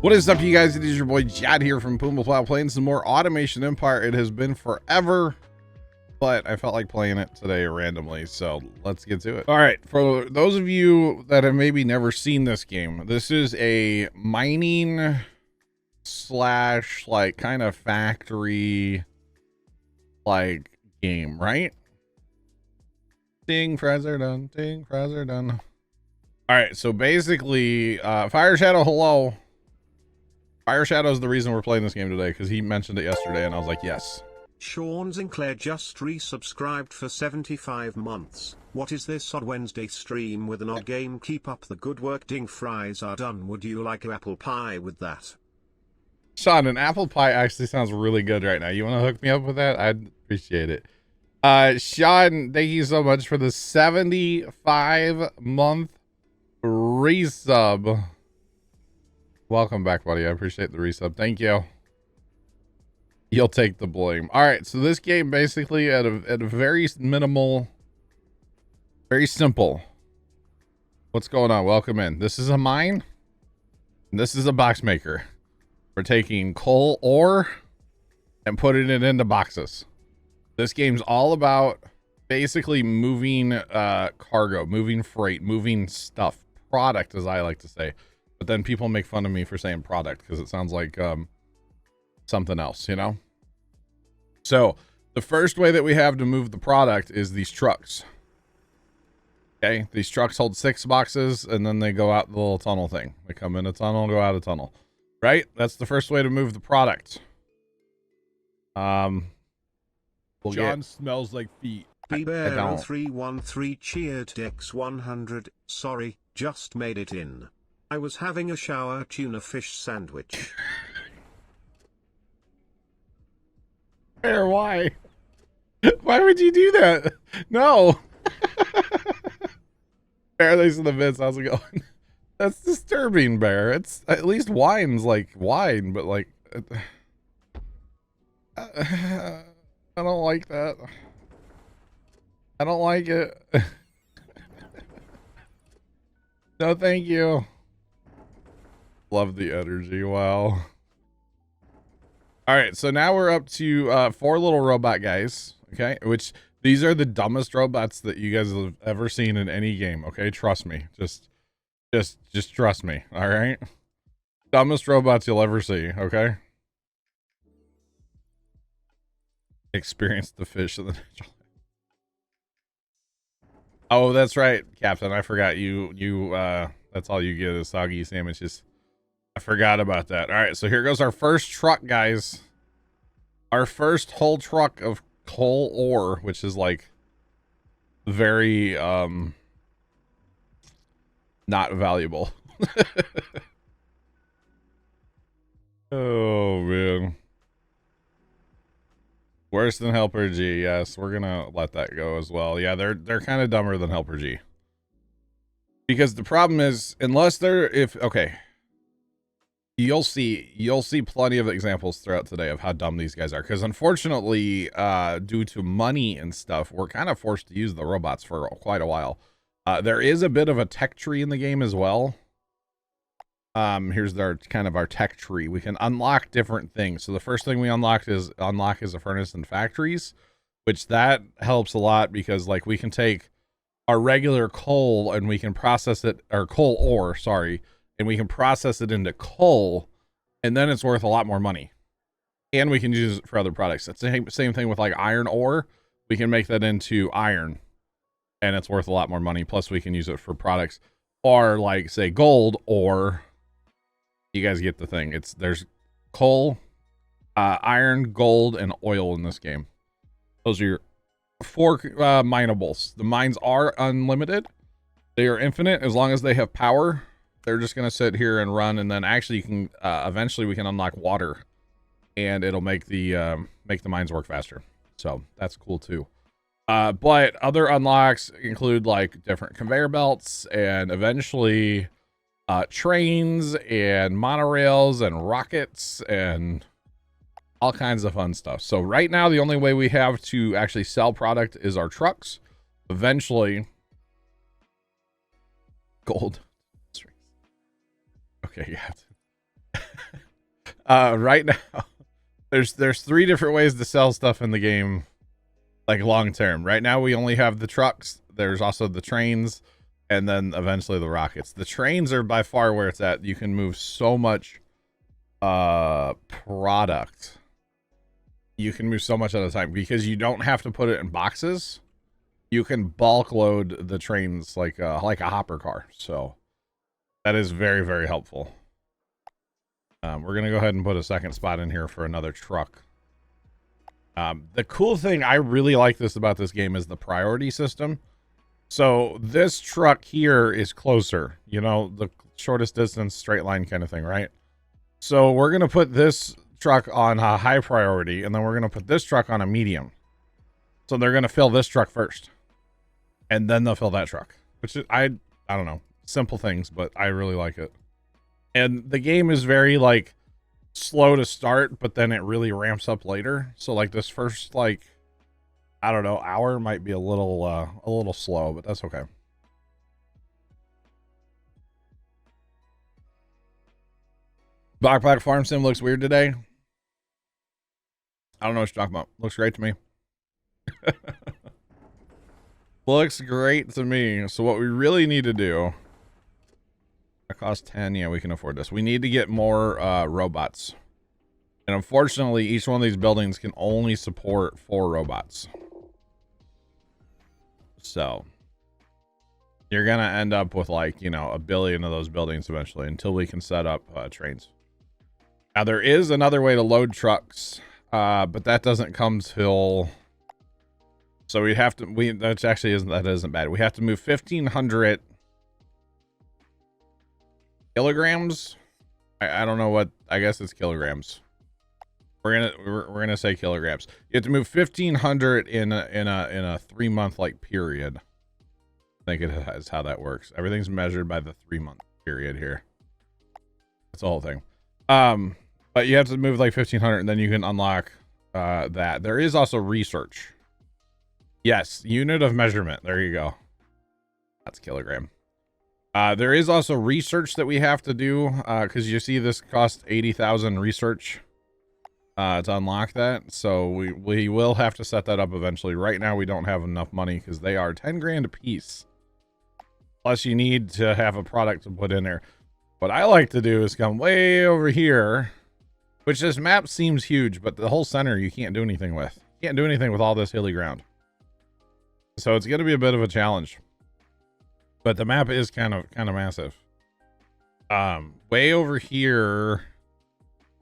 What is up, you guys? It is your boy Jad here from Puma Plow playing some more Automation Empire. It has been forever, but I felt like playing it today randomly, so let's get to it. All right, for those of you that have maybe never seen this game, this is a mining slash like kind of factory like game, right? Ding, fries are done. Ding, fries are done. All right, so basically, Fire Shadow, hello. Fire Shadow is the reason we're playing this game today, because he mentioned it yesterday, and I was like, yes. Sean Sinclair just resubscribed for 75 months. What is this odd Wednesday stream with an odd game? Keep up the good work. Ding, fries are done. Would you like an apple pie with that? Sean, an apple pie actually sounds really good right now. You want to hook me up with that? I'd appreciate it. Sean, thank you so much for the 75-month resub. Welcome back, buddy. I appreciate the resub. Thank you. You'll take the blame. All right, so this game basically at a very minimal, very simple. What's going on? Welcome in. This is a mine. And this is a box maker. We're taking coal ore and putting it into boxes. This game's all about basically moving cargo, moving freight, moving stuff, product, as I like to say. But then people make fun of me for saying product because it sounds like something else, you know? So the first way that we have to move the product is these trucks. Okay, these trucks hold 6 boxes and then they go out the little tunnel thing. They come in a tunnel and go out a tunnel, right? That's the first way to move the product. John smells like feet. BBear0313 cheered X100. Sorry, just made it in. I was having a shower tuna fish sandwich. Bear, why? Why would you do that? No. Bear, thanks for the bits. How's it going? That's disturbing, Bear. It's at least wine's like wine, but like I don't like that. I don't like it. No, thank you. Love the energy. Wow. All right, so now we're up to 4 little robot guys. Okay, which these are the dumbest robots that you guys have ever seen in any game. Okay, trust me. Just trust me. All right, dumbest robots you'll ever see. Okay. Experience the fish of the natural. Oh, that's right, Captain. I forgot you. That's all you get is soggy sandwiches. I forgot about that. All right, so here goes our first truck, guys. Our first whole truck of coal ore, which is like very not valuable. Oh man. Worse than Helper G. Yes, we're gonna let that go as well. Yeah, they're kind of dumber than Helper G. Because the problem is, unless they're okay. You'll see plenty of examples throughout today of how dumb these guys are, because unfortunately due to money and stuff, we're kind of forced to use the robots for quite a while. There is a bit of a tech tree in the game as well. Here's our tech tree. We can unlock different things. So the first thing we unlock is a furnace and factories, which that helps a lot because like we can take our regular coal and we can process it, or coal ore, sorry, and we can process it into coal, and then it's worth a lot more money. And we can use it for other products. It's the same thing with like iron ore. We can make that into iron, and it's worth a lot more money. Plus, we can use it for products, or like say gold, or you guys get the thing. There's coal, iron, gold, and oil in this game. Those are your 4 minables. The mines are unlimited. They are infinite as long as they have power. They're just going to sit here and run, and then actually you can eventually we can unlock water, and it'll make the mines work faster. So that's cool too. But other unlocks include like different conveyor belts, and eventually trains and monorails and rockets and all kinds of fun stuff. So right now the only way we have to actually sell product is our trucks. Eventually, gold. Okay, yeah. Right now, there's 3 different ways to sell stuff in the game, like long term. Right now, we only have the trucks. There's also the trains, and then eventually the rockets. The trains are by far where it's at. You can move so much product. You can move so much at a time because you don't have to put it in boxes. You can bulk load the trains like a hopper car. So that is very, very helpful. We're gonna go ahead and put a second spot in here for another truck. The cool thing I really like about this game is the priority system. So this truck here is closer, you know, the shortest distance straight line kind of thing, right? So we're going to put this truck on a high priority, and then we're going to put this truck on a medium. So they're going to fill this truck first, and then they'll fill that truck, which is, I don't know, simple things, but I really like it. And the game is very like slow to start, but then it really ramps up later. So like this first, like, I don't know, hour might be a little slow, but that's okay. Backpack Farm Sim looks weird today. I don't know what you're talking about. Looks great to me. Looks great to me. So what we really need to do, that costs 10. Yeah, we can afford this. We need to get more robots. And unfortunately, each one of these buildings can only support 4 robots. So you're going to end up with like, you know, 1 billion of those buildings eventually until we can set up trains. Now there is another way to load trucks, but that doesn't come till, so we have to, that isn't bad. We have to move 1,500 kilograms. I don't know what, I guess it's kilograms. We're gonna say kilograms. You have to move 1,500 in a 3-month like period. I think it is how that works. Everything's measured by the 3-month period here. That's the whole thing. But you have to move like 1,500, and then you can unlock that. There is also research. Yes, unit of measurement. There you go. That's kilogram. There is also research that we have to do, because you see this costs 80,000 research to unlock that. So we will have to set that up eventually. Right now we don't have enough money because they are 10 grand a piece. Plus you need to have a product to put in there. What I like to do is come way over here, which this map seems huge, but the whole center you can't do anything with. You can't do anything with all this hilly ground. So it's going to be a bit of a challenge. But the map is kind of massive. Way over here.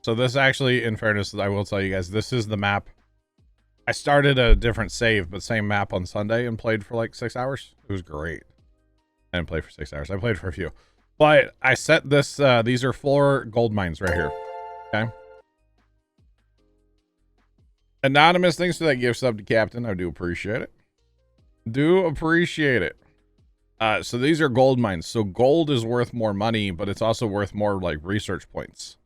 So this actually, in fairness, I will tell you guys, this is the map. I started a different save, but same map on Sunday and played for like 6 hours. It was great. I didn't play for 6 hours. I played for a few. But I set this, these are 4 gold mines right here. Okay. Anonymous, thanks for that gift sub to Captain. I do appreciate it. Do appreciate it. So these are gold mines. So gold is worth more money, but it's also worth more like research points.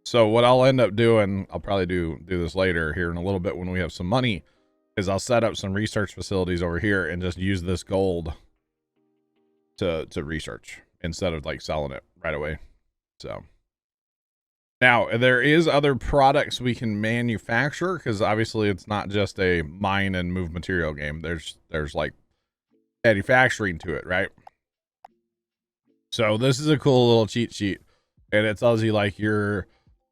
So what I'll end up doing, I'll probably do this later here in a little bit when we have some money, is I'll set up some research facilities over here and just use this gold to research instead of like selling it right away. So now there is other products we can manufacture, because obviously it's not just a mine and move material game. There's like manufacturing to it, right? So this is a cool little cheat sheet, and it tells you like your,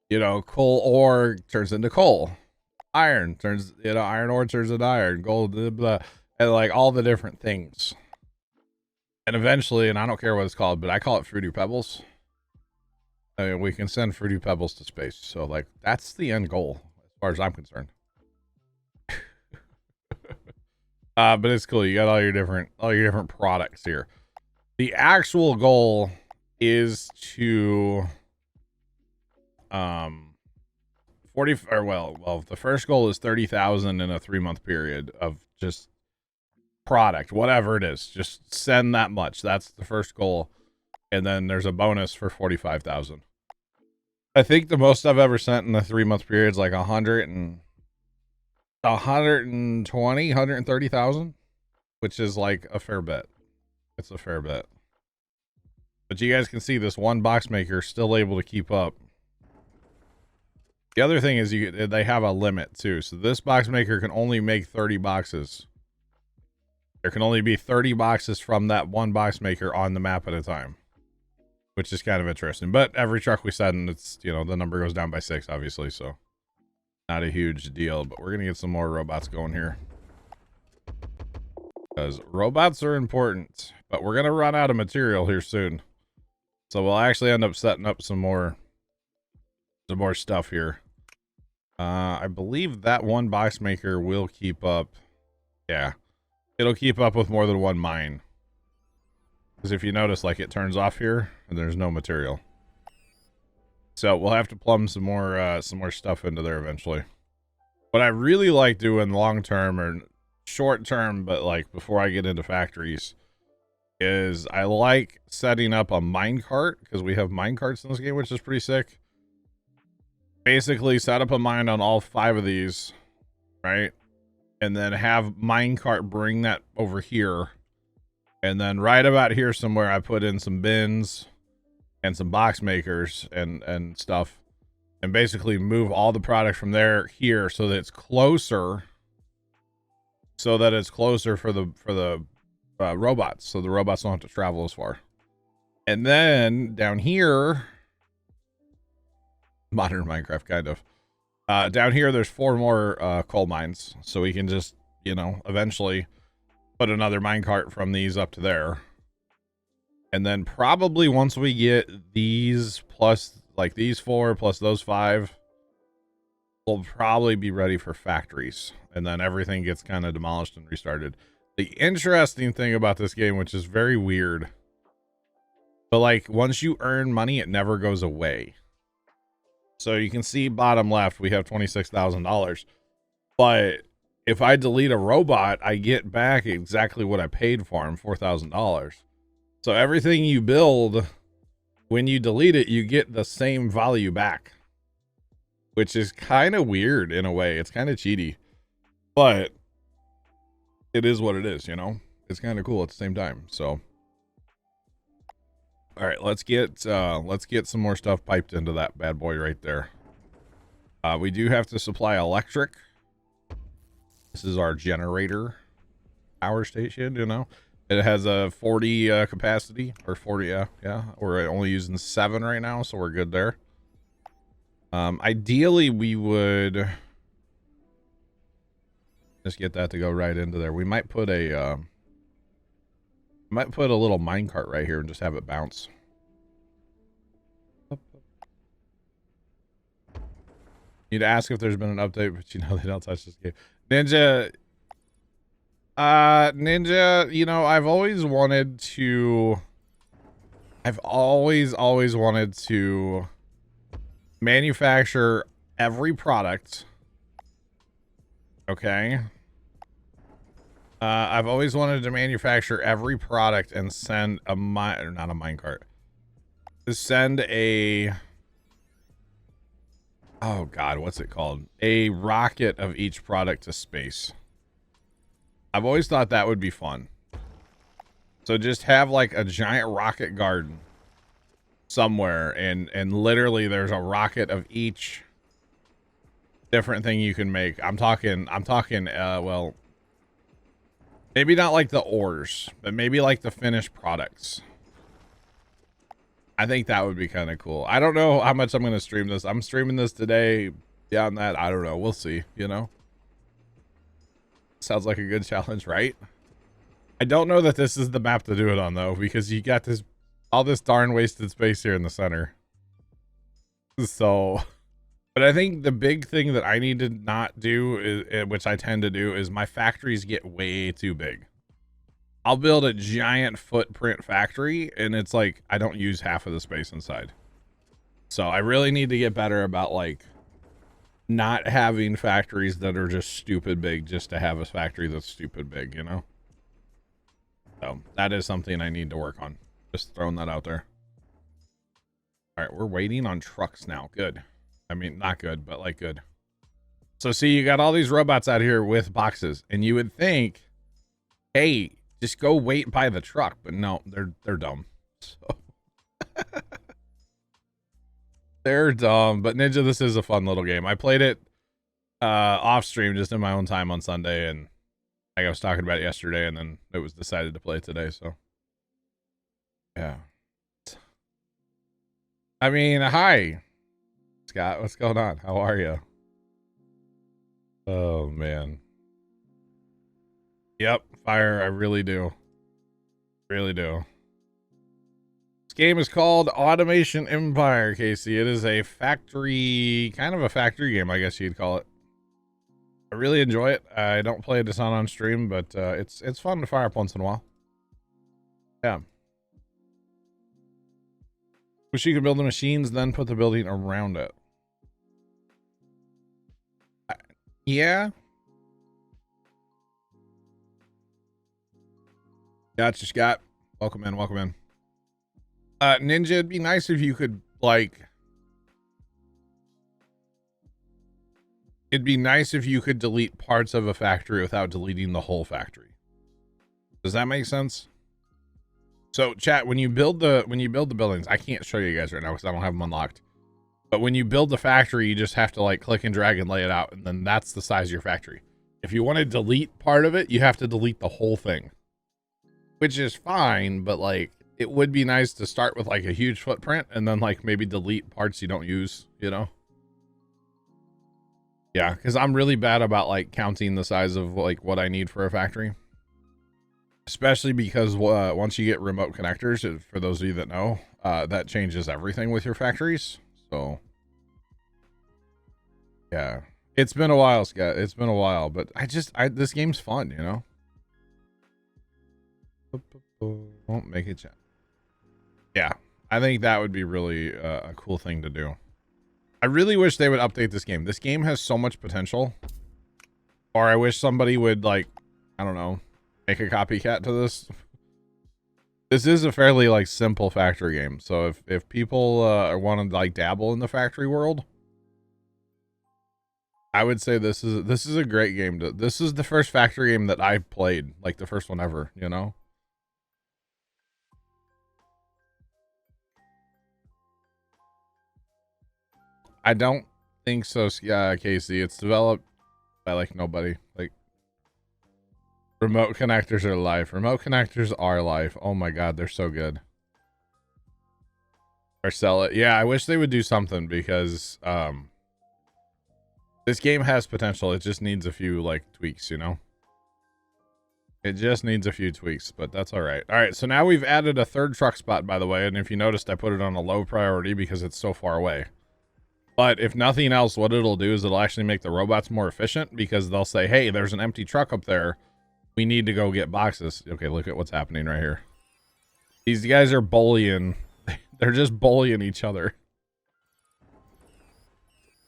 you know, coal ore turns into coal, iron turns, you know, iron ore turns into iron, gold, blah, blah, and like all the different things. And eventually, and I don't care what it's called, but I call it Fruity Pebbles. I mean, we can send Fruity Pebbles to space. So like that's the end goal as far as I'm concerned. But it's cool. You got all your different products here. The actual goal is to 40, or well, the first goal is 30,000 in a 3-month period of just product, whatever it is. Just send that much. That's the first goal. And then there's a bonus for 45,000. I think the most I've ever sent in a 3-month period is like 130,000, which is like a fair bit. It's a fair bit. But you guys can see this one box maker still able to keep up. The other thing is they have a limit too. So this box maker can only make 30 boxes. There can only be 30 boxes from that one box maker on the map at a time, which is kind of interesting. But every truck we send, it's, you know, the number goes down by 6, obviously. So not a huge deal, but we're going to get some more robots going here. Because robots are important, but we're going to run out of material here soon. So we'll actually end up setting up some more stuff here. I believe that one box maker will keep up. Yeah, it'll keep up with more than one mine. Because if you notice, like, it turns off here and there's no material. So we'll have to plumb some more stuff into there eventually. What I really like doing long term or short term, but like before I get into factories, is I like setting up a minecart, because we have minecarts in this game, which is pretty sick. Basically set up a mine on all 5 of these, right? And then have minecart bring that over here. And then right about here somewhere, I put in some bins and some box makers and stuff. And basically move all the product from there here so that it's closer. So that it's closer for the robots. So the robots don't have to travel as far. And then down here, modern Minecraft kind of. Down here, there's 4 more coal mines. So we can just, you know, eventually put another minecart from these up to there. And then probably once we get these plus, like these 4 plus those 5, we'll probably be ready for factories. And then everything gets kind of demolished and restarted. The interesting thing about this game, which is very weird, but like once you earn money, it never goes away. So you can see bottom left, we have $26,000. But if I delete a robot, I get back exactly what I paid for him, $4,000. So everything you build, when you delete it, you get the same value back, which is kind of weird in a way. It's kind of cheaty, but it is what it is, you know? It's kind of cool at the same time. So, all right, let's get some more stuff piped into that bad boy right there. We do have to supply electric. This is our generator power station, you know? It has a 40 capacity, or 40, yeah. We're only using 7 right now, so we're good there. Ideally, we would just get that to go right into there. We might put a little minecart right here and just have it bounce. You'd ask if there's been an update, but you know they don't touch this game. Ninja, you know, I've always wanted to manufacture every product. Okay. I've always wanted to manufacture every product and send a not a minecart. Send a, oh God, what's it called? A rocket of each product to space. I've always thought that would be fun. So just have like a giant rocket garden somewhere, and literally there's a rocket of each different thing you can make. I'm talking well, maybe not like the ores, but maybe like the finished products. I think that would be kind of cool. I don't know how much I'm going to stream this. I'm streaming this today. Beyond that, I don't know. We'll see, you know? Sounds like a good challenge, right? I don't know that this is the map to do it on, though, because you got this, all this darn wasted space here in the center. So, but I think the big thing that I need to not do, is, which I tend to do, is my factories get way too big. I'll build a giant footprint factory, and it's like I don't use half of the space inside. So I really need to get better about like not having factories that are just stupid big just to have a factory that's stupid big, you know? So that is something I need to work on. Just throwing that out there. All right, we're waiting on trucks now. Good. I mean, not good, but like good. So see, you got all these robots out here with boxes, and you would think, hey, just go wait by the truck, but no, they're dumb. So They're dumb, but Ninja, this is a fun little game. I played it off stream just in my own time on Sunday, and like I was talking about it yesterday, and then it was decided to play today, so yeah. I mean, hi Scott, what's going on? How are you? Oh man. Yep, fire, I really do. Really do. This game is called Automation Empire, Casey. It is a factory, kind of a factory game, I guess you'd call it. I really enjoy it. I don't play it a ton on stream, but it's fun to fire up once in a while. Yeah. Wish you could build the machines, then put the building around it. Yeah. Gotcha, Scott. Welcome in, welcome in. Ninja, it'd be nice if you could, like... It'd be nice if you could delete parts of a factory without deleting the whole factory. Does that make sense? So, chat, when you build the buildings, I can't show you guys right now because I don't have them unlocked. But when you build the factory, you just have to, like, click and drag and lay it out, and then that's the size of your factory. If you want to delete part of it, you have to delete the whole thing. Which is fine, but, like, it would be nice to start with, like, a huge footprint and then, like, maybe delete parts you don't use, you know? Yeah, because I'm really bad about, like, counting the size of, like, what I need for a factory. Especially because once you get remote connectors, for those of you that know, that changes everything with your factories. So, yeah. It's been a while, Scott. It's been a while, but this game's fun, you know? Won't make it chat. Yeah, I think that would be really a cool thing to do. I really wish they would update this game. This game has so much potential. Or I wish somebody would, like, I don't know, make a copycat to this. This is a fairly, like, simple factory game. So if people want to, like, dabble in the factory world, I would say this is a great game. This is the first factory game that I played, like the first one ever, you know? I don't think so, Casey. It's developed by, like, nobody. Like, remote connectors are life. Remote connectors are life. Oh my god, they're so good. Or sell it. Yeah, I wish they would do something because this game has potential. It just needs a few, like, tweaks, you know? It just needs a few tweaks, but that's all right. All right, so now we've added a third truck spot, by the way, and if you noticed, I put it on a low priority because it's so far away. But if nothing else, what it'll do is it'll actually make the robots more efficient because they'll say, hey, there's an empty truck up there. We need to go get boxes. Okay, look at what's happening right here. These guys are bullying. They're just bullying each other.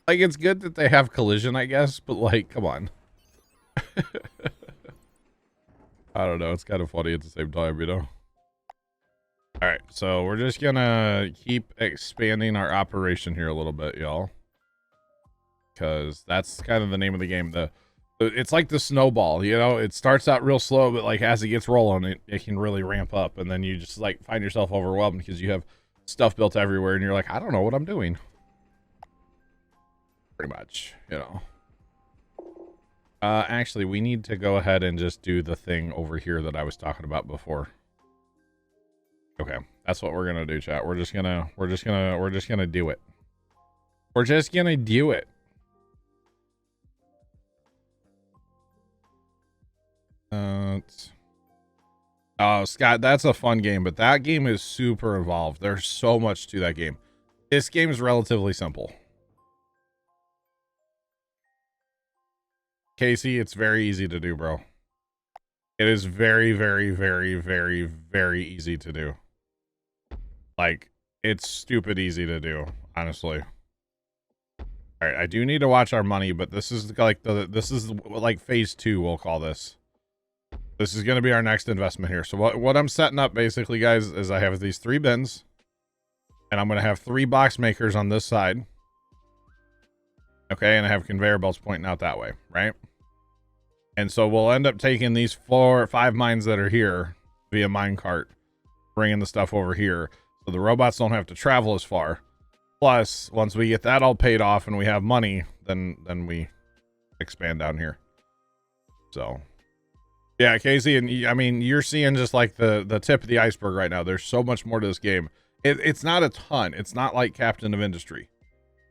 Like, it's good that they have collision, I guess, but, like, come on. I don't know. It's kind of funny at the same time, you know? All right, so we're just gonna keep expanding our operation here a little bit, y'all. Because that's kind of the name of the game. It's like the snowball, you know? It starts out real slow, but, like, as it gets rolling, it can really ramp up. And then you just, like, find yourself overwhelmed because you have stuff built everywhere. And you're like, I don't know what I'm doing. Pretty much, you know. Actually, we need to go ahead and just do the thing over here that I was talking about before. Okay, that's what we're gonna do, chat. We're just gonna do it. We're just gonna do it. Oh, Scott, that's a fun game, but that game is super involved. There's so much to that game. This game is relatively simple. Casey, it's very easy to do, bro. It is very, very, very, very, very easy to do. Like, it's stupid easy to do, honestly. All right, I do need to watch our money, but this is like this is like phase 2, we'll call this. This is going to be our next investment here. So what I'm setting up basically, guys, is I have these 3 bins, and I'm going to have 3 box makers on this side. Okay, and I have conveyor belts pointing out that way, right? And so we'll end up taking these 4 or 5 mines that are here via minecart, bringing the stuff over here. So the robots don't have to travel as far. Plus, once we get that all paid off and we have money, then we expand down here. So, yeah, Casey, and I mean, you're seeing just like the tip of the iceberg right now. There's so much more to this game. It's not a ton. It's not like Captain of Industry.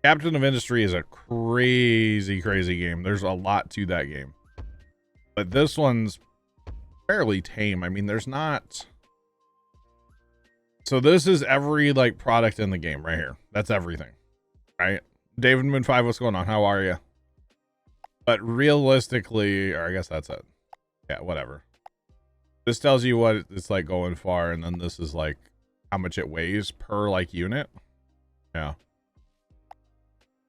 Captain of Industry is a crazy, crazy game. There's a lot to that game. But this one's fairly tame. I mean, there's not... So this is every, like, product in the game right here. That's everything. Right? David Moon 5, what's going on? How are you? But realistically, or I guess that's it. Yeah, whatever. This tells you what it's like going far, and then this is, like, how much it weighs per, like, unit. Yeah.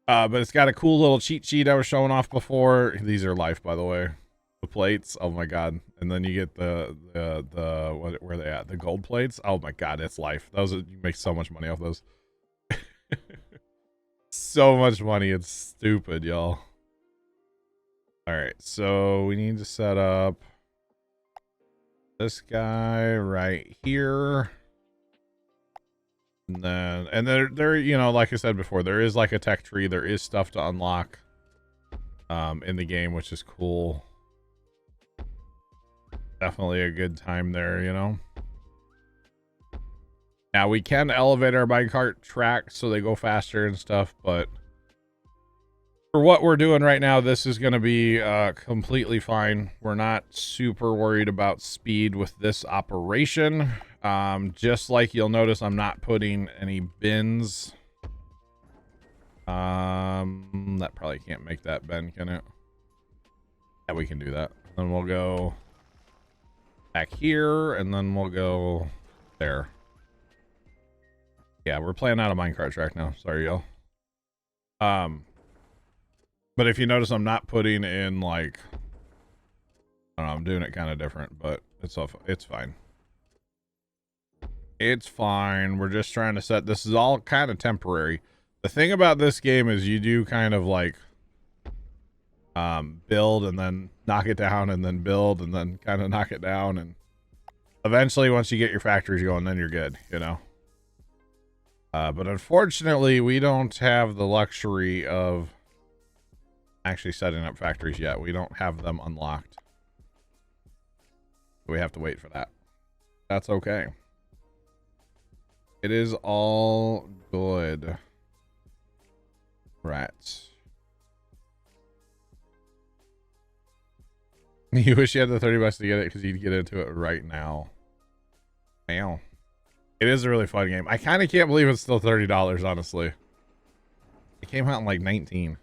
But it's got a cool little cheat sheet I was showing off before. These are life, by the way. The plates, oh my god. And then you get the where are they at? The gold plates. Oh my god, it's life. Those are, you make so much money off those. So much money, it's stupid, y'all. All right, so we need to set up this guy right here. And there, you know, like I said before, there is like a tech tree. There is stuff to unlock in the game, which is cool. Definitely a good time there, you know. Now we can elevate our minecart tracks so they go faster and stuff, but for what we're doing right now, this is going to be completely fine. We're not super worried about speed with this operation. Just like you'll notice, I'm not putting any bins. That probably can't make that bend, can it? Yeah, we can do that. Then we'll go back here, and then we'll go there. Yeah, we're playing out a minecart track now. Sorry, y'all. But if you notice, I'm not putting in, like, I don't know, I'm doing it kind of different, but it's fine. It's fine. We're just trying to set, this is all kind of temporary. The thing about this game is you do kind of like build and then knock it down and then build and then kind of knock it down, and eventually once you get your factories going, then you're good, you know. But unfortunately, we don't have the luxury of actually setting up factories yet. We don't have them unlocked. We have to wait for that. That's okay. It is all good. Right. You wish you had the 30 bucks to get it because you'd get into it right now. Wow. It is a really fun game. I kind of can't believe it's still $30, honestly. It came out in like 19.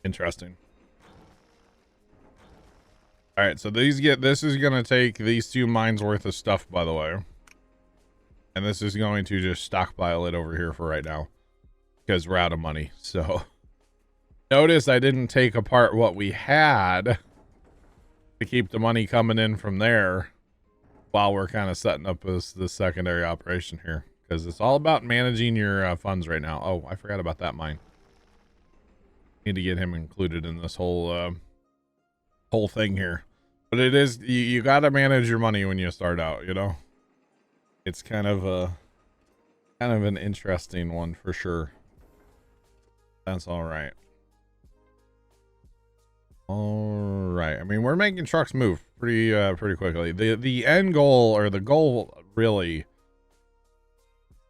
Interesting. All right, so this is going to take these 2 mines worth of stuff, by the way. And this is going to just stockpile it over here for right now because we're out of money. So notice I didn't take apart what we had to keep the money coming in from there while we're kind of setting up this secondary operation here, because it's all about managing your funds right now. Oh, I forgot about that mine. Need to get him included in this whole thing here. But it is, you got to manage your money when you start out, you know. It's kind of an interesting one for sure. That's all right. All right. I mean, we're making trucks move pretty quickly. The end goal, or the goal, really,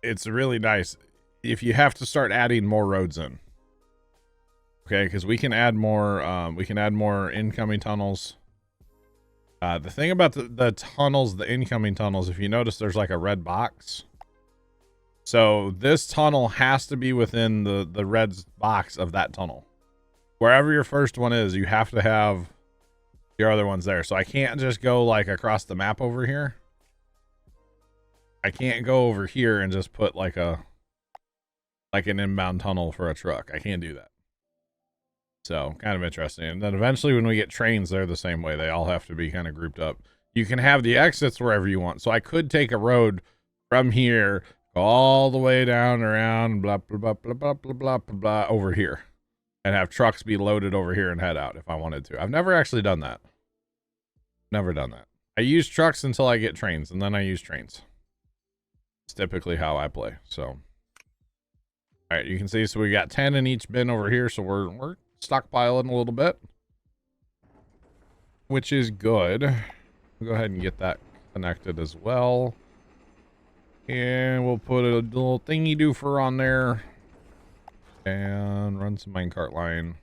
it's really nice if you have to start adding more roads in. Okay, because we can add more incoming tunnels. The thing about the tunnels, the incoming tunnels, if you notice, there's like a red box. So this tunnel has to be within the red box of that tunnel. Wherever your first one is, you have to have your other ones there. So I can't just go like across the map over here. I can't go over here and just put like an inbound tunnel for a truck. I can't do that. So kind of interesting. And then eventually when we get trains, they're the same way. They all have to be kind of grouped up. You can have the exits wherever you want. So I could take a road from here, go all the way down, around, blah, blah, blah, blah, blah, blah, blah, blah, blah, over here. And have trucks be loaded over here and head out if I wanted to. I've never actually done that. Never done that. I use trucks until I get trains, and then I use trains. It's typically how I play. So, all right, you can see. So we got 10 in each bin over here. So we're stockpiling a little bit, which is good. We'll go ahead and get that connected as well. And we'll put a little thingy doofer on there and run some minecart line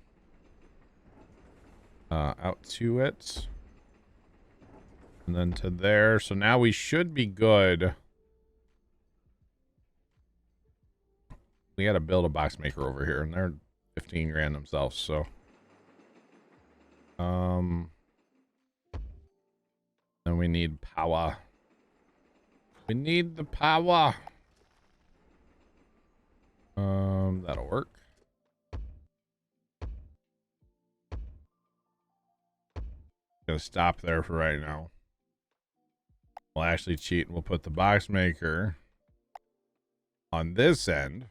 out to it. And then to there. So now we should be good. We got to build a box maker over here, and they're 15 grand themselves. So, then we need power. We need the power. That'll work. Gonna stop there for right now. We'll actually cheat and we'll put the box maker on this end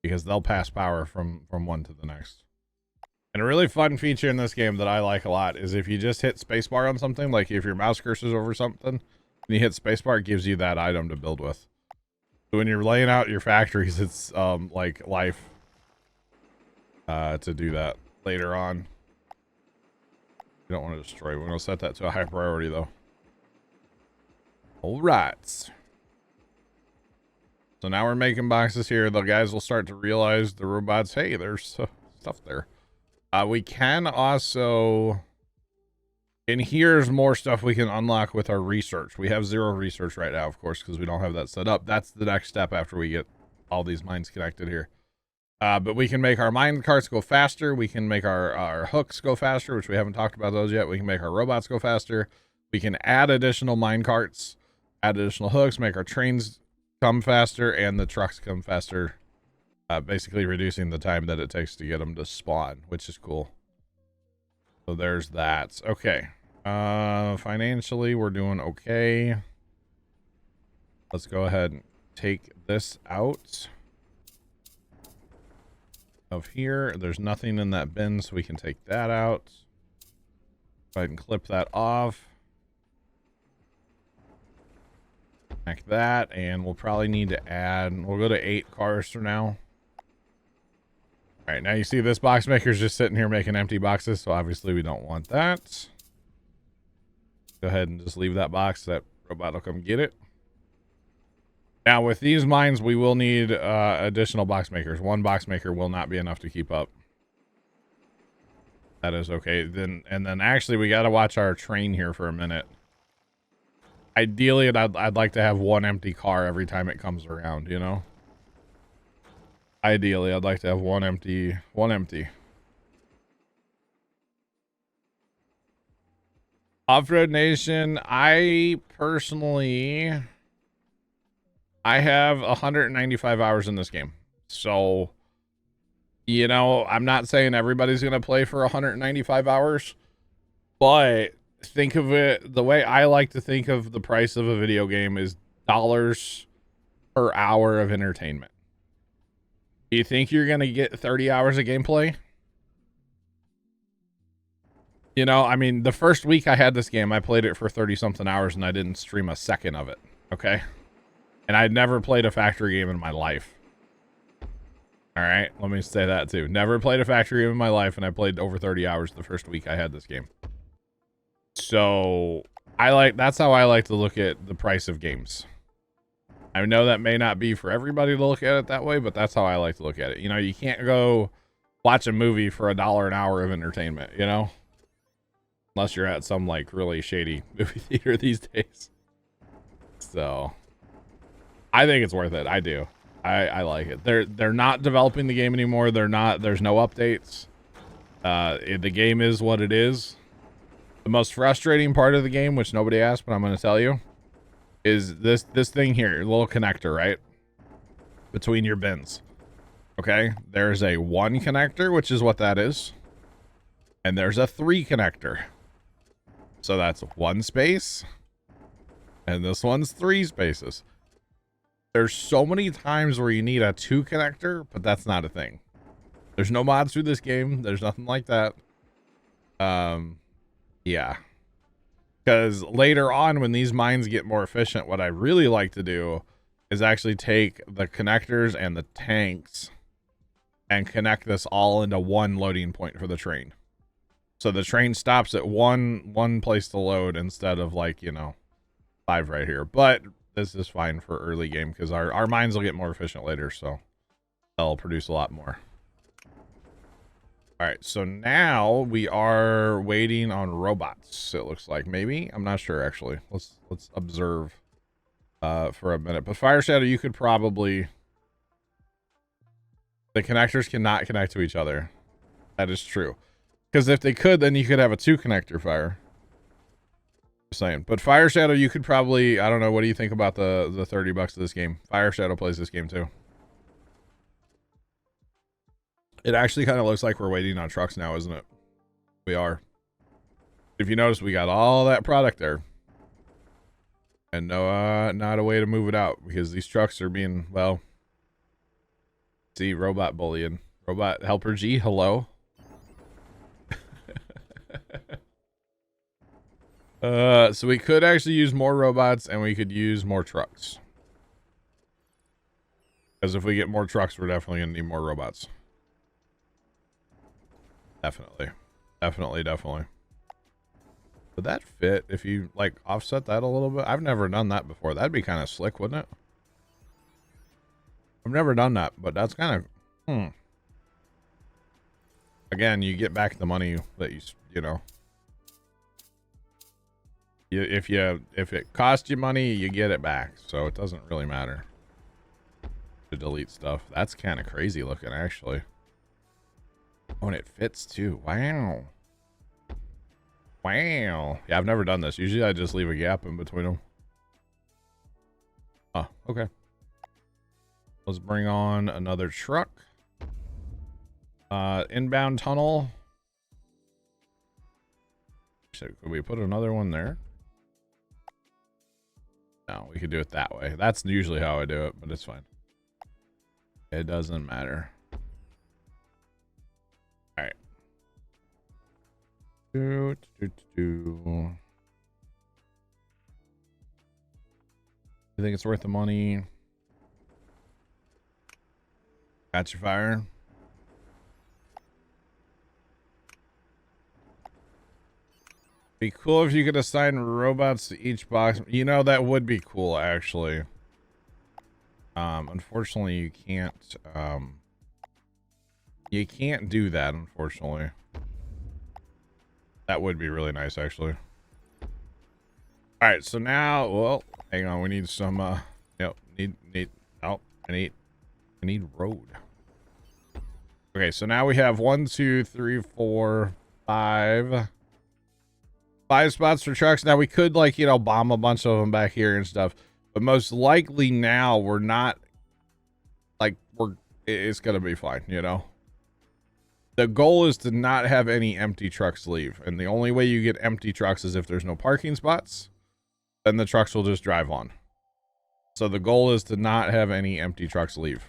because they'll pass power from one to the next. And a really fun feature in this game that I like a lot is if you just hit spacebar on something, like if your mouse cursor's over something and you hit spacebar, it gives you that item to build with. So when you're laying out your factories, it's like life to do that later on. You don't want to destroy. We're going to set that to a high priority though. All right. So now we're making boxes here. The guys will start to realize, the robots, hey, there's stuff there. We can also, and here's more stuff we can unlock with our research. We have 0 research right now, of course, because we don't have that set up. That's the next step after we get all these mines connected here. But we can make our mine carts go faster. We can make our hooks go faster, which we haven't talked about those yet. We can make our robots go faster. We can add additional mine carts, add additional hooks, make our trains come faster, and the trucks come faster. Basically reducing the time that it takes to get them to spawn, which is cool. So there's that. Okay. Financially, we're doing okay. Let's go ahead and take this out of here. There's nothing in that bin, so we can take that out. Go ahead and clip that off. Like that, and we'll probably need to add, we'll go to 8 cars for now. All right, now you see this box maker's just sitting here making empty boxes, so obviously we don't want that. Go ahead and just leave that box. That robot will come get it. Now with these mines, we will need additional box makers. 1 box maker will not be enough to keep up. That is okay. Then actually we got to watch our train here for a minute. Ideally, I'd like to have 1 empty car every time it comes around, you know? Ideally, I'd like to have 1 empty. Off-Road Nation, I have 195 hours in this game. So, you know, I'm not saying everybody's going to play for 195 hours, but think of it, the way I like to think of the price of a video game is dollars per hour of entertainment. Do you think you're going to get 30 hours of gameplay? You know, I mean, the first week I had this game, I played it for 30 something hours and I didn't stream a second of it. Okay. And I'd never played a factory game in my life. All right. Let me say that too. Never played a factory game in my life. And I played over 30 hours the first week I had this game. So that's how I like to look at the price of games. I know that may not be for everybody to look at it that way, but that's how I like to look at it. You know, you can't go watch a movie for $1 an hour of entertainment, you know, unless you're at some like really shady movie theater these days. So I think it's worth it. I do. I like it. They're not developing the game anymore. There's no updates. The game is what it is. The most frustrating part of the game, which nobody asked, but I'm going to tell you, is this thing here, little connector, right? Between your bins. Okay? There's a 1 connector, which is what that is. And there's a 3 connector. So that's 1 space. And this one's 3 spaces. There's so many times where you need a 2 connector, but that's not a thing. There's no mods through this game. There's nothing like that. Yeah. Because later on, when these mines get more efficient, what I really like to do is actually take the connectors and the tanks and connect this all into one loading point for the train. So the train stops at one place to load instead of, like, you know, 5 right here. But this is fine for early game because our mines will get more efficient later, so they'll produce a lot more. All right, so now we are waiting on robots. It looks like, maybe, I'm not sure actually. Let's observe for a minute. But Fire Shadow, you could probably. The connectors cannot connect to each other. That is true. Because if they could, then you could have a 2 connector fire. Just saying. But Fire Shadow, you could probably. I don't know. What do you think about the $30 of this game? Fire Shadow plays this game too. It actually kind of looks like we're waiting on trucks now, isn't it? We are. If you notice, we got all that product there. And no, not a way to move it out because these trucks are being, well, see, robot bullying. Robot helper G, hello. So we could actually use more robots and we could use more trucks. Because if we get more trucks, we're definitely going to need more robots. Definitely. Definitely. Would that fit if you, like, offset that a little bit? I've never done that before. That'd be kind of slick, wouldn't it? I've never done that, but that's kind of, Again, you get back the money that you know. If it costs you money, you get it back. So it doesn't really matter to delete stuff. That's kind of crazy looking, actually. Oh, and it fits too. Wow. Yeah, I've never done this. Usually I just leave a gap in between them. Oh, okay. Let's bring on another truck. Inbound tunnel. So could we put another one there? No, we could do it that way. That's usually how I do it, but it's fine. It doesn't matter. All right. You think it's worth the money? Got your fire. Be cool if you could assign robots to each box. You know, that would be cool, actually. Unfortunately, you can't do that, unfortunately. That would be really nice, actually. All right, so now, well, hang on. We need some, I need road. Okay, so now we have 1, 2, 3, 4, 5 spots for trucks. Now we could, like, you know, bomb a bunch of them back here and stuff, but most likely now we're not, like, it's gonna be fine, you know. The goal is to not have any empty trucks leave, and the only way you get empty trucks is if there's no parking spots. Then the trucks will just drive on. So the goal is to not have any empty trucks leave.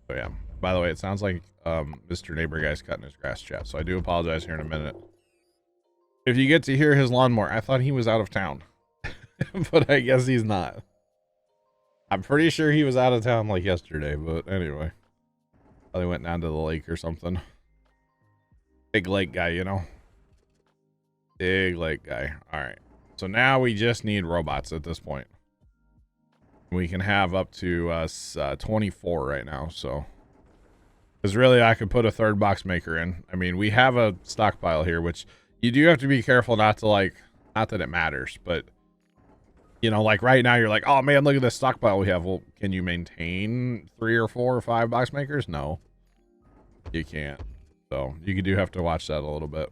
So yeah. By the way, it sounds like Mr. Neighbor Guy's cutting his grass, chat. So I do apologize here in a minute. If you get to hear his lawnmower, I thought he was out of town. But I guess he's not. I'm pretty sure he was out of town like yesterday, but anyway. Probably went down to the lake or something. Big lake guy, you know. Big lake guy. All right. So now we just need robots at this point. We can have up to 24 right now, so. Because really, I could put a 3rd box maker in. I mean, we have a stockpile here, which you do have to be careful not to, like, not that it matters, but, you know, like right now you're like, oh man, look at this stockpile we have. Well, can you maintain 3 or 4 or 5 box makers? No, you can't. So you do have to watch that a little bit,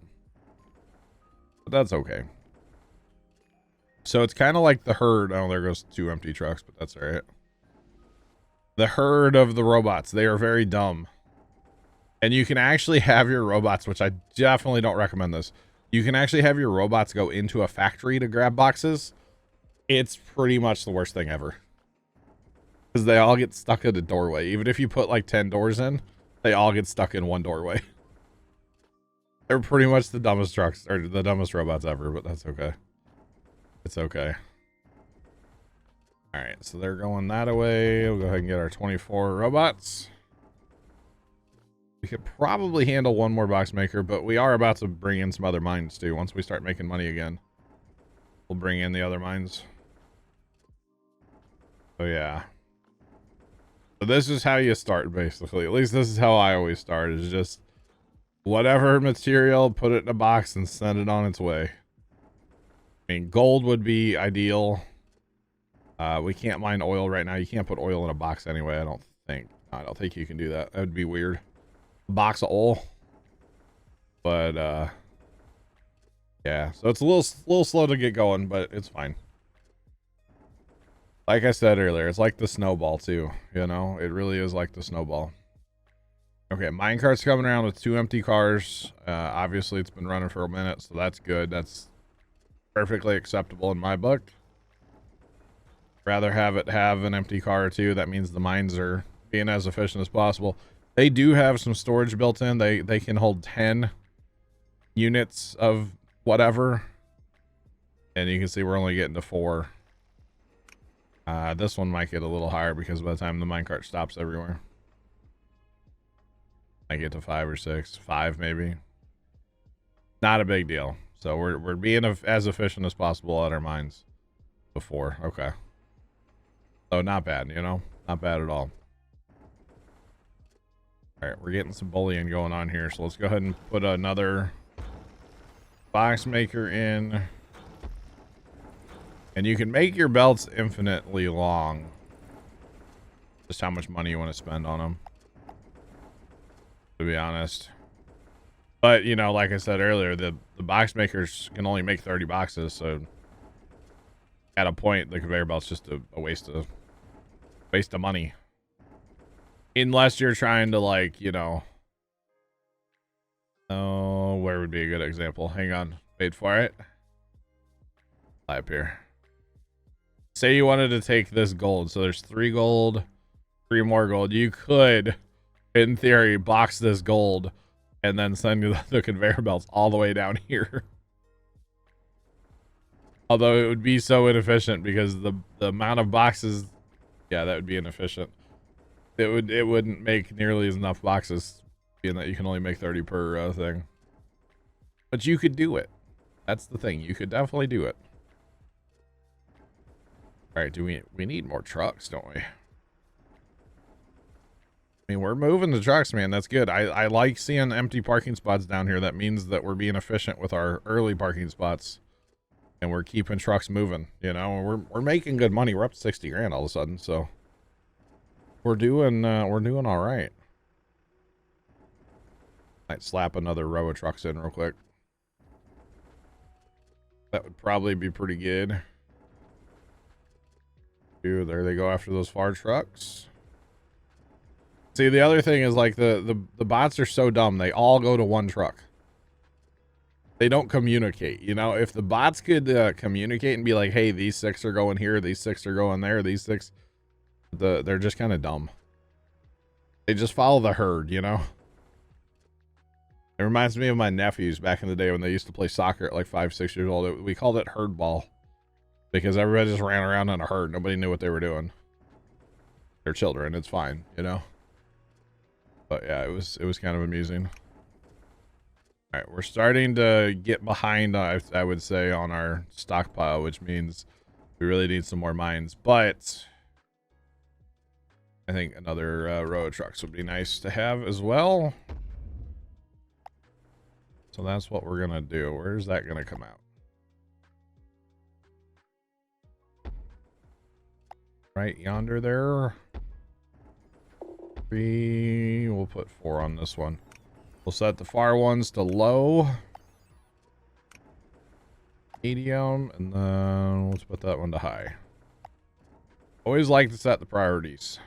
but that's okay. So it's kind of like the herd. Oh, there goes 2 empty trucks, but that's all right. The herd of the robots. They are very dumb. And you can actually have your robots, which I definitely don't recommend this. You can actually have your robots go into a factory to grab boxes. It's pretty much the worst thing ever. Because they all get stuck in a doorway. Even if you put like 10 doors in, they all get stuck in one doorway. They're pretty much the dumbest trucks, or the dumbest robots ever, but that's okay. It's okay. Alright, so they're going that away. We'll go ahead and get our 24 robots. We could probably handle one more box maker, but we are about to bring in some other mines too. Once we start making money again, we'll bring in the other mines. So yeah. So this is how you start, basically. At least this is how I always start, is just whatever material, put it in a box and send it on its way. I mean, gold would be ideal. We can't mine oil right now. You can't put oil in a box anyway, I don't think. I don't think you can do that. That would be weird. Box of oil, but yeah, so it's a little slow to get going, but it's fine. Like I said earlier, it's like the snowball too, you know. It really is like the snowball. Okay, minecart's coming around with 2 empty cars. Obviously it's been running for a minute, so that's good. That's perfectly acceptable in my book. Rather have it have an empty car or 2. That means the mines are being as efficient as possible. They do have some storage built in. They can hold 10 units of whatever. And you can see we're only getting to 4. This one might get a little higher because by the time the minecart stops everywhere. I get to 5 or 6. 5 maybe. Not a big deal. So we're being as efficient as possible at our mines before. Okay. So not bad, you know? Not bad at all. Alright, we're getting some bullion going on here, so let's go ahead and put another box maker in. And you can make your belts infinitely long. Just how much money you want to spend on them, to be honest. But, you know, like I said earlier, the box makers can only make 30 boxes, so at a point, the conveyor belt's just a waste of money. Unless you're trying to, like, you know... Oh, where would be a good example? Hang on. Wait for it. Fly up here. Say you wanted to take this gold. So there's 3 gold, 3 more gold. You could, in theory, box this gold and then send the conveyor belts all the way down here. Although it would be so inefficient because the amount of boxes... Yeah, that would be inefficient. It wouldn't make nearly as enough boxes, being that you can only make 30 per thing. But you could do it. That's the thing. You could definitely do it. All right, we need more trucks, don't we? I mean, we're moving the trucks, man. That's good. I like seeing empty parking spots down here. That means that we're being efficient with our early parking spots, and we're keeping trucks moving. You know, we're making good money. We're up to 60 grand all of a sudden, so. We're doing all right. Might slap another row of trucks in real quick. That would probably be pretty good. Dude, there they go after those far trucks. See, the other thing is like the bots are so dumb. They all go to one truck. They don't communicate. You know, if the bots could communicate and be like, hey, these 6 are going here, these 6 are going there, these 6... They're just kind of dumb. They just follow the herd, you know? It reminds me of my nephews back in the day when they used to play soccer at like 5, 6 years old. We called it herd ball because everybody just ran around in a herd. Nobody knew what they were doing. They're children. It's fine, you know? But yeah, it was kind of amusing. All right, we're starting to get behind, I would say, on our stockpile, which means we really need some more mines. But... I think another row of trucks would be nice to have as well. So that's what we're going to do. Where's that going to come out? Right yonder there. 3. We'll put 4 on this one. We'll set the far ones to low. Medium. And then let's put that one to high. Always like to set the priorities.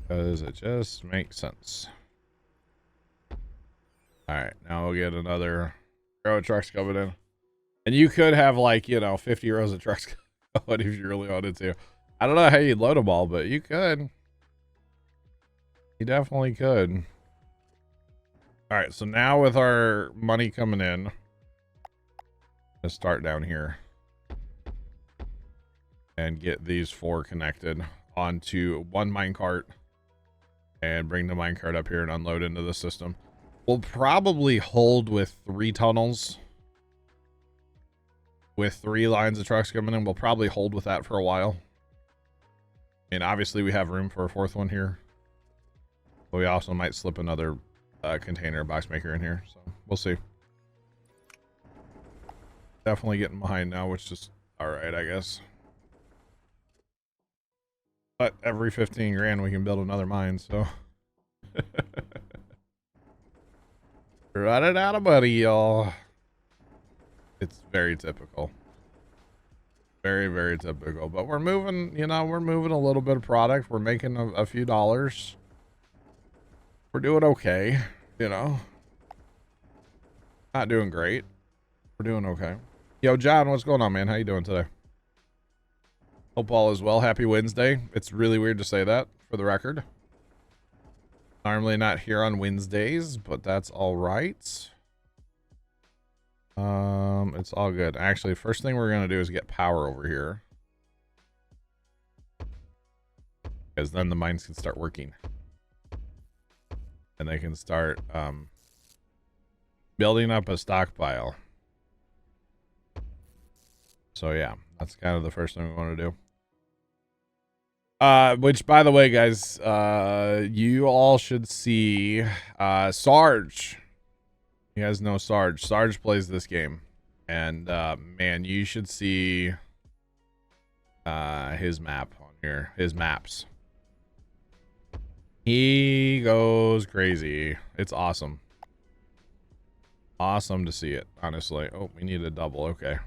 Because it just makes sense. Alright, now we'll get another row of trucks coming in. And you could have, like, you know, 50 rows of trucks going if you really wanted to. I don't know how you'd load them all, but you could. You definitely could. All right, so now with our money coming in, let's start down here and get these 4 connected onto one minecart and bring the minecart up here and unload into the system. We'll probably hold with 3 tunnels with 3 lines of trucks coming in. We'll probably hold with that for a while. And obviously we have room for a 4th one here. But we also might slip another container box maker in here, so we'll see. Definitely getting behind now, which is all right, I guess. But every 15 grand we can build another mine, so running out of money, y'all. It's very typical, very, very typical. But we're moving, you know, we're moving a little bit of product. We're making a few dollars. We're doing okay, you know. Not doing great. We're doing okay. Yo, John, what's going on, man? How you doing today? Hope all is well. Happy Wednesday. It's really weird to say that, for the record. Normally not here on Wednesdays, but that's all right. It's all good. Actually, first thing we're gonna do is get power over here, because then the mines can start working. And they can start building up a stockpile. So yeah, that's kind of the first thing we want to do. Which, by the way, guys, you all should see Sarge. You guys know Sarge. Sarge plays this game. And man, you should see his map on here. His maps. He goes crazy. It's awesome. Awesome to see it, honestly. Oh, we need a double. Okay.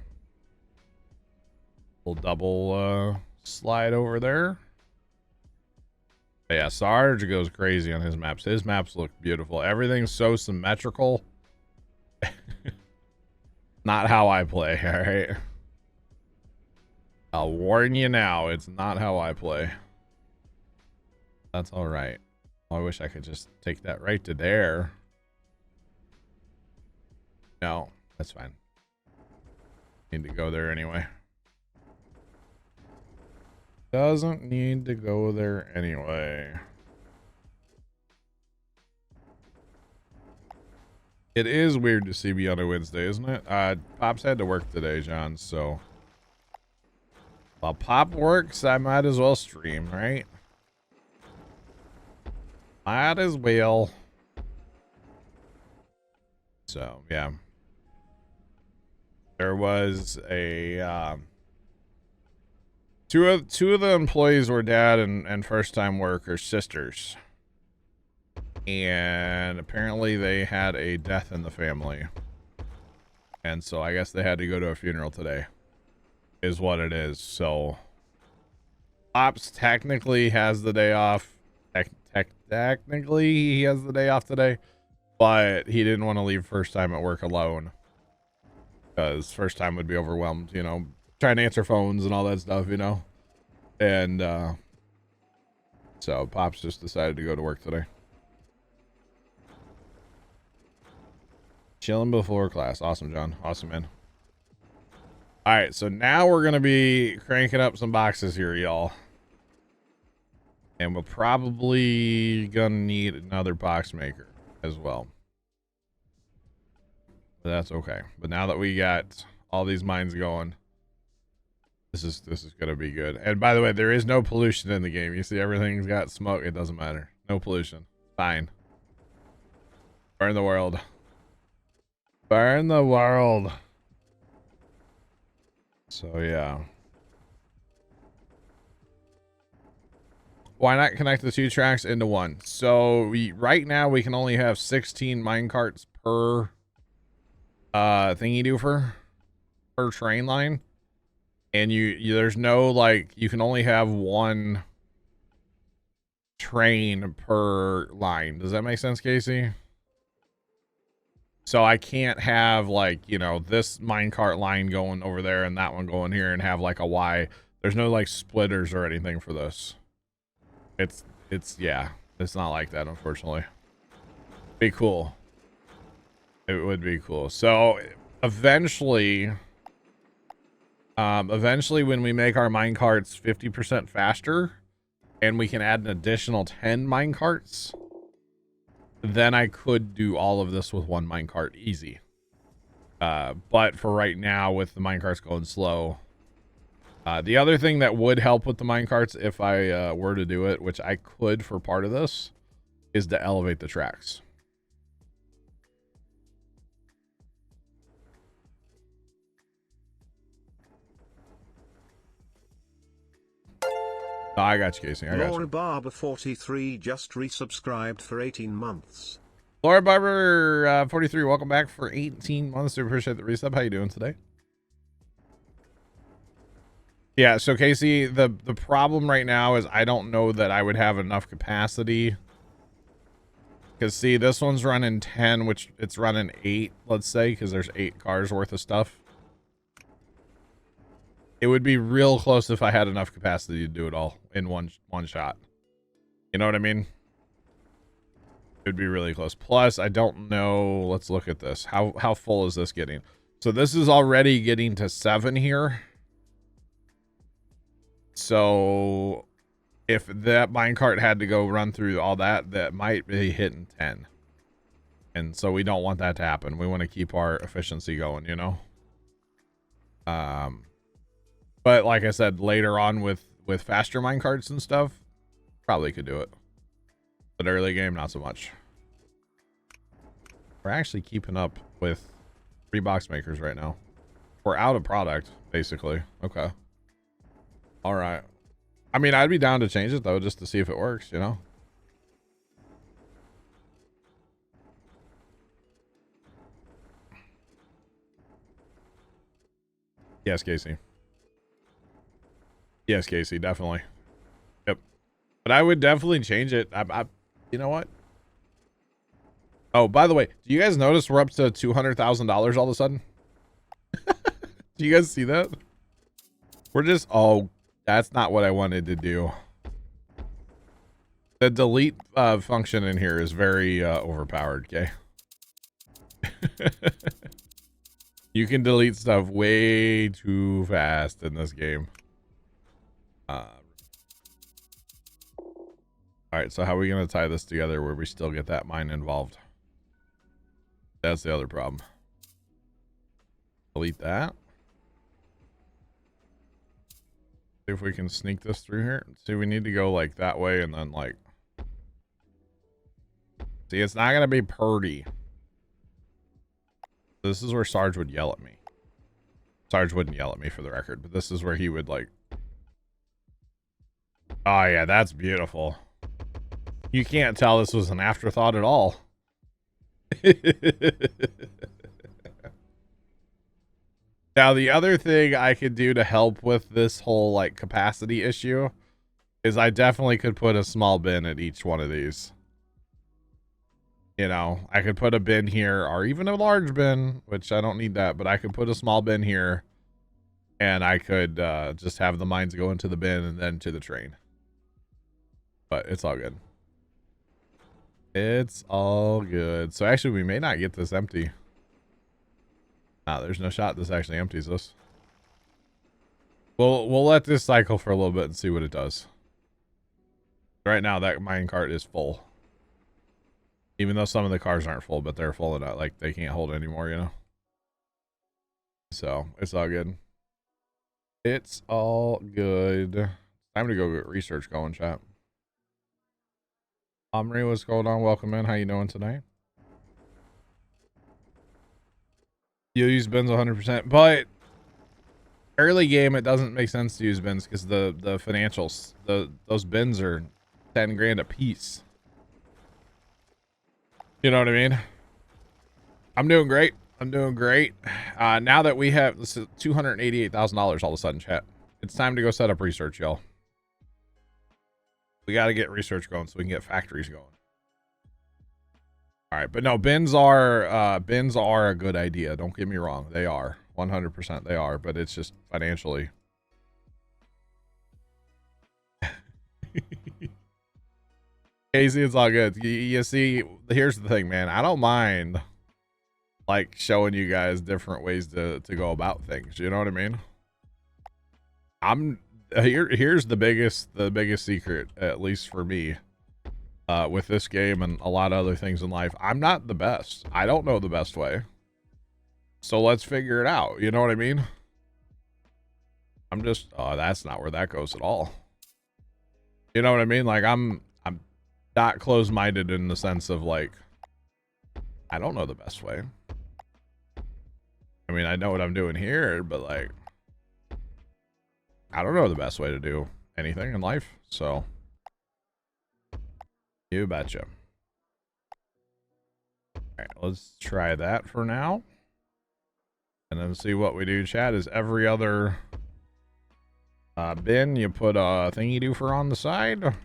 We'll double slide over there. But yeah, Sarge goes crazy on his maps. His maps look beautiful. Everything's so symmetrical. Not how I play, all right? I'll warn you now, it's not how I play. That's all right. I wish I could just take that right to there. No, that's fine. Need to go there anyway. Doesn't need to go there anyway. It is weird to see me on a Wednesday, isn't it? Pop's had to work today, John, so while Pop works, I might as well stream, right? Might as well. So, yeah. There was a two of the employees were dad and first time workers, sisters. And apparently they had a death in the family. And so I guess they had to go to a funeral today. Is what it is. So Pops technically has the day off. Technically he has the day off today, but he didn't want to leave first time at work alone, because first time would be overwhelmed, you know, trying to answer phones and all that stuff, you know. And so Pops just decided to go to work today. Chilling before class. Awesome, John. Awesome, man. All right, so now we're gonna be cranking up some boxes here, y'all. And we're probably gonna need another box maker as well. But that's okay. But now that we got all these mines going, this is gonna be good. And by the way, there is no pollution in the game. You see everything's got smoke. It doesn't matter. No pollution. Fine. Burn the world. Burn the world. So yeah. Why not connect the 2 tracks into one? So right now we can only have 16 minecarts per thingy doofer, per train line. And you there's no, like, you can only have 1 train per line. Does that make sense, Casey? So I can't have, like, you know, this minecart line going over there and that one going here and have like a Y. There's no like splitters or anything for this. It's yeah, it's not like that, unfortunately. Be cool. It would be cool. So eventually, when we make our mine carts 50% faster and we can add an additional 10 mine carts, then I could do all of this with one mine cart easy. But for right now, with the mine carts going slow, the other thing that would help with the mine carts if I were to do it, which I could for part of this, is to elevate the tracks. Oh, I got you, Casey. I got you. Laura Barber 43 just resubscribed for 18 months. Laura Barber 43, welcome back for 18 months. We appreciate the resub. How you doing today? Yeah, so Casey, the problem right now is I don't know that I would have enough capacity. Because see, this one's running 10, which it's running 8, let's say, because there's 8 cars worth of stuff. It would be real close if I had enough capacity to do it all in one shot. You know what I mean? It would be really close. Plus, I don't know. Let's look at this. How full is this getting? So this is already getting to 7 here. So if that minecart had to go run through all that, that might be hitting 10. And so we don't want that to happen. We want to keep our efficiency going, you know? But like I said, later on with faster minecarts and stuff, probably could do it. But early game, not so much. We're actually keeping up with 3 box makers right now. We're out of product, basically. Okay. All right. I mean, I'd be down to change it, though, just to see if it works, you know? Yes, Casey. Yes, Casey, definitely. Yep. But I would definitely change it. You know what? Oh, by the way, do you guys notice we're up to $200,000 all of a sudden? Do you guys see that? We're just, oh, that's not what I wanted to do. The delete function in here is very overpowered, okay? You can delete stuff way too fast in this game. All right, so how are we going to tie this together where we still get that mine involved? That's the other problem. Delete that. See if we can sneak this through here. See, we need to go like that way and then like... See, it's not going to be purty. This is where Sarge would yell at me. Sarge wouldn't yell at me for the record, but this is where he would like... Oh yeah, that's beautiful. You can't tell this was an afterthought at all. Now, the other thing I could do to help with this whole like capacity issue is I definitely could put a small bin at each one of these. You know, I could put a bin here or even a large bin, which I don't need that, but I could put a small bin here and I could just have the mines go into the bin and then to the train. But it's all good. It's all good. So actually, we may not get this empty. Nah, there's no shot this actually empties us. We'll let this cycle for a little bit and see what it does. Right now, that minecart is full. Even though some of the cars aren't full, but they're full enough. Like, they can't hold anymore, you know? So, it's all good. It's all good. Time to go get research going, chat. Omri, what's going on? Welcome in. How you doing tonight? You use bins 100%, but early game it doesn't make sense to use bins because the financials, those bins are 10 grand a piece. You know what I mean? I'm doing great. I'm doing great. Now that we have this is $288,000 all of a sudden, chat. It's time to go set up research, y'all. We got to get research going so we can get factories going. All right, but no, bins are a good idea. Don't get me wrong. They are 100%. They are, but it's just financially. Casey, it's all good. You see, here's the thing, man. I don't mind like showing you guys different ways to go about things. You know what I mean? Here's the biggest secret, at least for me, with this game and a lot of other things in life. I'm not the best. I don't know the best way. So let's figure it out. You know what I mean? I'm just, oh, that's not where that goes at all. You know what I mean? Like I'm not closed-minded in the sense of like, I don't know the best way. I mean, I know what I'm doing here, but like, I don't know the best way to do anything in life. So you betcha. All right, let's try that for now. And then see what we do, chat. Is every other bin you put a thingy doofer on the side.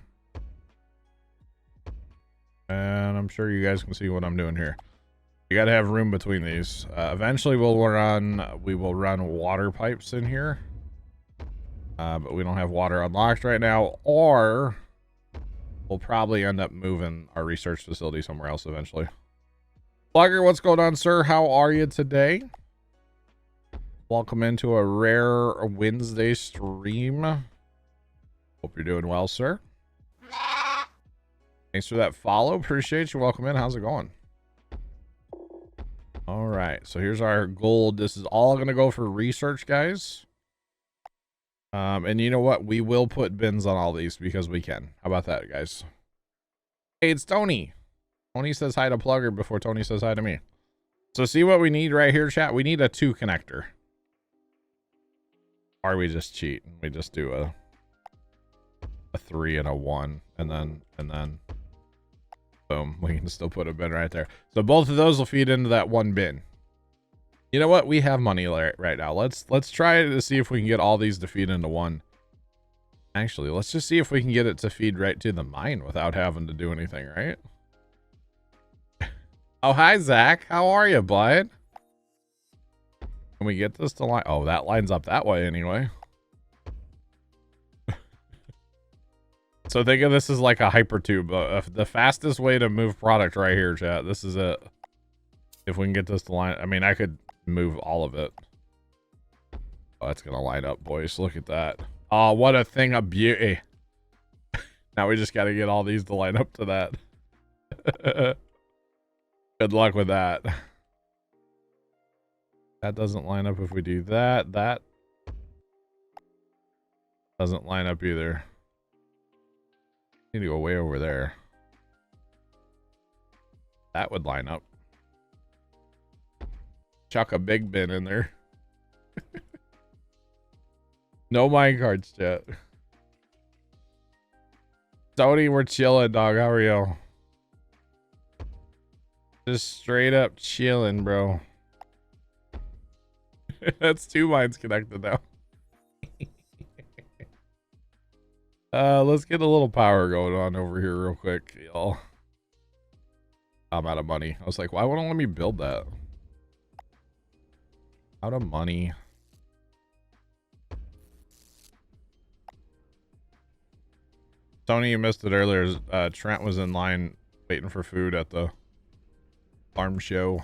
And I'm sure you guys can see what I'm doing here. You gotta have room between these. Eventually we will run water pipes in here. But we don't have water unlocked right now, or we'll probably end up moving our research facility somewhere else eventually. Plugger, what's going on, sir? How are you today? Welcome into a rare Wednesday stream. Hope you're doing well, sir. Thanks for that follow. Appreciate you. Welcome in. How's it going? All right. So here's our gold. This is all going to go for research, guys. And you know what? We will put bins on all these because we can. How about that, guys? Hey, it's Tony. Tony says hi to Plugger before Tony says hi to me. So see what we need right here, chat? We need a 2 connector. Or we just cheat. We just do a 3 and a 1. And then boom. We can still put a bin right there. So both of those will feed into that one bin. You know what? We have money right now. Let's try to see if we can get all these to feed into one. Actually, let's just see if we can get it to feed right to the mine without having to do anything, right? Oh, hi, Zach. How are you, bud? Can we get this to line? Oh, that lines up that way anyway. So think of this as like a hypertube. The fastest way to move product right here, chat. This is it. If we can get this to line, I mean, I could move all of it. Oh, it's gonna line up, boys. Look at that. Oh, what a thing of beauty. Now we just got to get all these to line up to that. Good luck with that. That doesn't line up if we do that. That doesn't line up either. Need to go way over there. That would line up. Chuck a big bin in there. No minecarts, chat. Tony, we're chilling, dog. How are you? Just straight up chilling, bro. That's 2 mines connected now. Let's get a little power going on over here real quick, y'all. I'm out of money. I was like, why won't it let me build that? Out of money. Tony, you missed it earlier. Trent was in line waiting for food at the farm show.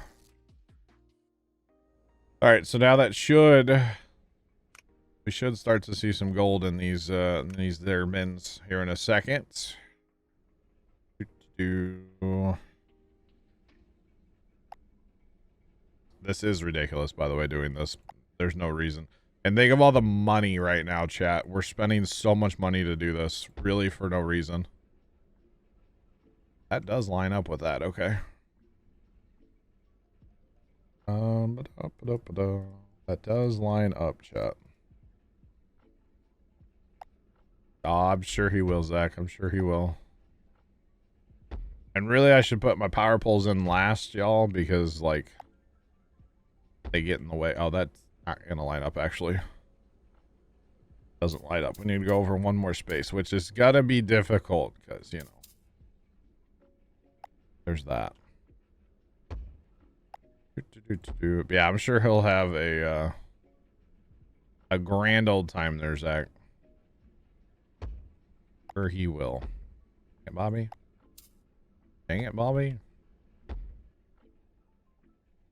All right, so now that we should start to see some gold in these there bins here in a second. This is ridiculous, by the way, doing this. There's no reason. And think of all the money right now, chat. We're spending so much money to do this, really for no reason. That does line up with that, okay. That does line up, chat. Oh, I'm sure he will, Zach. I'm sure he will. And really, I should put my power poles in last, y'all, because, like, they get in the way. Oh, that's not gonna line up, actually. Doesn't light up. We need to go over one more space, which is gonna be difficult, because, you know. There's that. Yeah, I'm sure he'll have a grand old time there, Zach. Sure he will. Hey, Bobby. Dang it, Bobby.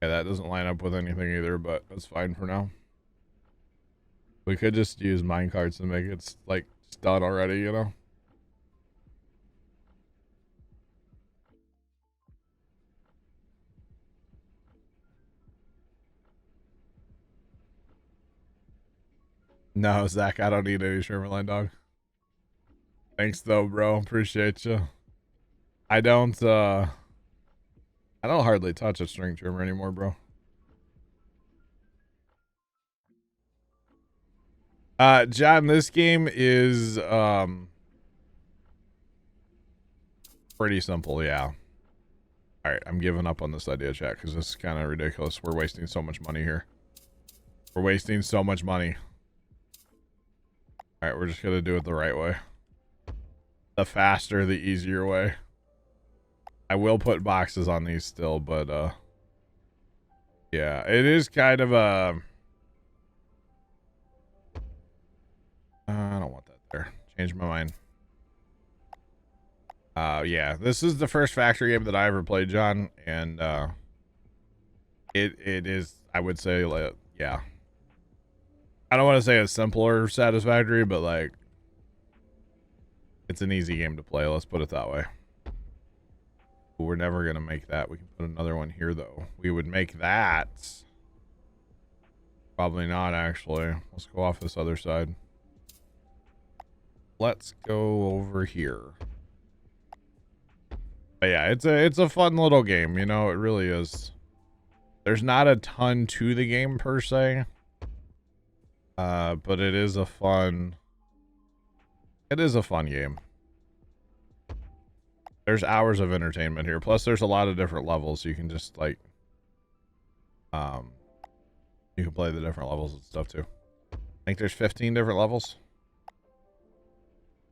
Yeah, that doesn't line up with anything either, but that's fine for now. We could just use minecarts and make it like done already, you know? No, Zach, I don't need any Sherman dog. Thanks though, bro. Appreciate you. I don't hardly touch a string trimmer anymore, bro. John, this game is pretty simple, yeah. Alright, I'm giving up on this idea, chat, because this is kind of ridiculous. We're wasting so much money here. We're wasting so much money. Alright, we're just gonna do it the right way. The faster, the easier way. I will put boxes on these still, but yeah, it is kind of a I don't want that there. Change my mind. Yeah, this is the first factory game that I ever played, John, and it is, I would say, like, yeah. I don't want to say it's simple or satisfactory, but like, it's an easy game to play. Let's put it that way. We're never gonna make that. We can put another one here, though. We would make that. Probably not, actually. Let's go off this other side. Let's go over here. But yeah, it's a fun little game, you know, it really is. There's not a ton to the game per se. But it is a fun game. There's hours of entertainment here. Plus there's a lot of different levels, so you can just like you can play the different levels and stuff too. I think there's 15 different levels.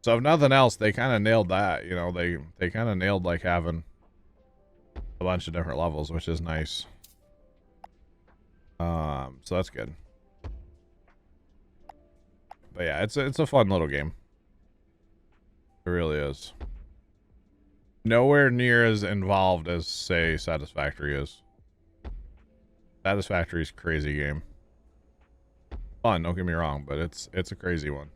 So if nothing else, they kind of nailed that, you know, they kind of nailed like having a bunch of different levels, which is nice. So that's good. But yeah, it's a fun little game. It really is. Nowhere near as involved as, say, Satisfactory is. Satisfactory's crazy game. Fun, don't get me wrong, but it's a crazy one.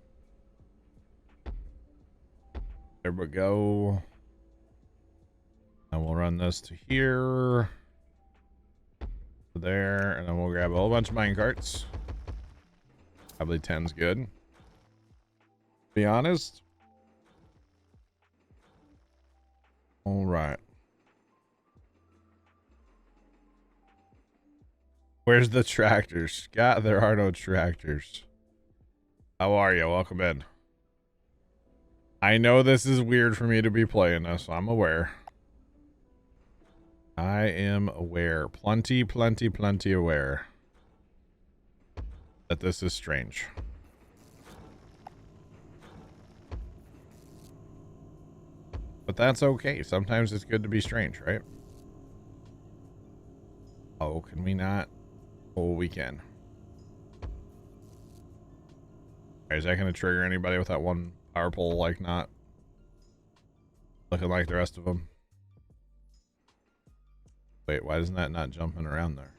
There we go. And we'll run this to here. To there, and then we'll grab a whole bunch of minecarts. Probably 10's good. To be honest. Alright. Where's the tractors? Scott, there are no tractors. How are you? Welcome in. I know this is weird for me to be playing this, so I'm aware. I am aware. Plenty aware. That this is strange. But that's okay. Sometimes it's good to be strange, right? Oh, can we not? Oh, we can. Right, is that going to trigger anybody with that one power pole, like, not looking like the rest of them? Wait, why isn't that not jumping around there?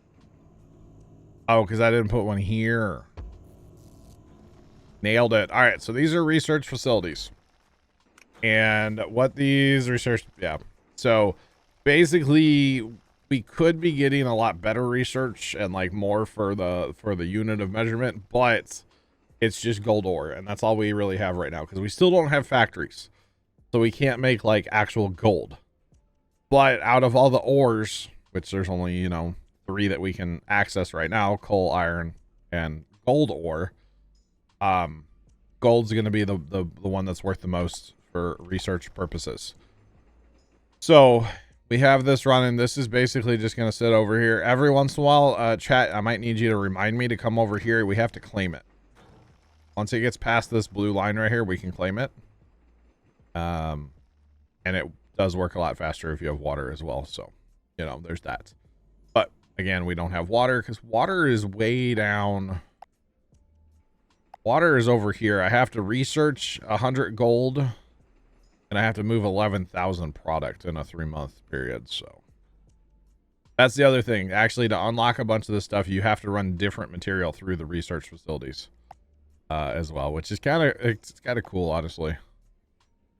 Oh, because I didn't put one here. Nailed it. All right, so these are research facilities. And what these research... Yeah. So, basically, we could be getting a lot better research and, like, more for the unit of measurement, but it's just gold ore, and that's all we really have right now, because we still don't have factories. So we can't make, like, actual gold. But out of all the ores, which there's only, you know, 3 that we can access right now, coal, iron, and gold ore, gold's going to be the one that's worth the most for research purposes. So we have this running. This is basically just going to sit over here. Every once in a while, chat, I might need you to remind me to come over here. We have to claim it. Once it gets past this blue line right here, we can claim it. And it does work a lot faster if you have water as well. So, you know, there's that. But again, we don't have water because water is way down. Water is over here. I have to research 100 gold and I have to move 11,000 product in a 3-month period. So That's the other thing. Actually, to unlock a bunch of this stuff, you have to run different material through the research facilities as well, which is it's kind of cool, honestly.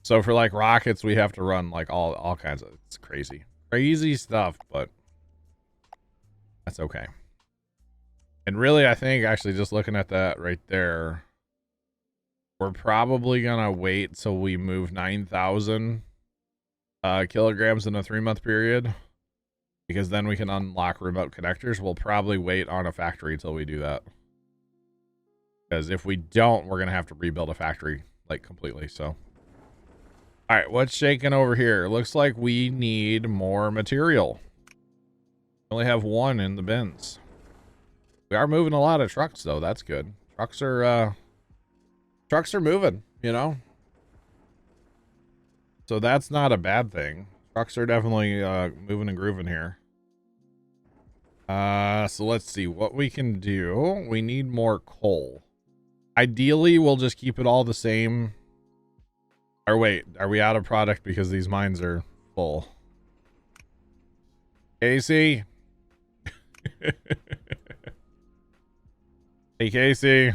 So for like rockets, we have to run like all kinds of, it's crazy stuff, but that's okay. And really, I think actually just looking at that right there, we're probably gonna wait till we move 9,000 kilograms in a 3-month period, because then we can unlock remote connectors. We'll probably wait on a factory till we do that, because if we don't, we're gonna have to rebuild a factory like completely. So all right, what's shaking over here? Looks like we need more material. We only have 1 in the bins. We are moving a lot of trucks though. That's good. Trucks are moving, you know? So that's not a bad thing. Trucks are definitely moving and grooving here. So let's see what we can do. We need more coal. Ideally, we'll just keep it all the same. Or wait, are we out of product because these mines are full? Casey? Hey, Casey.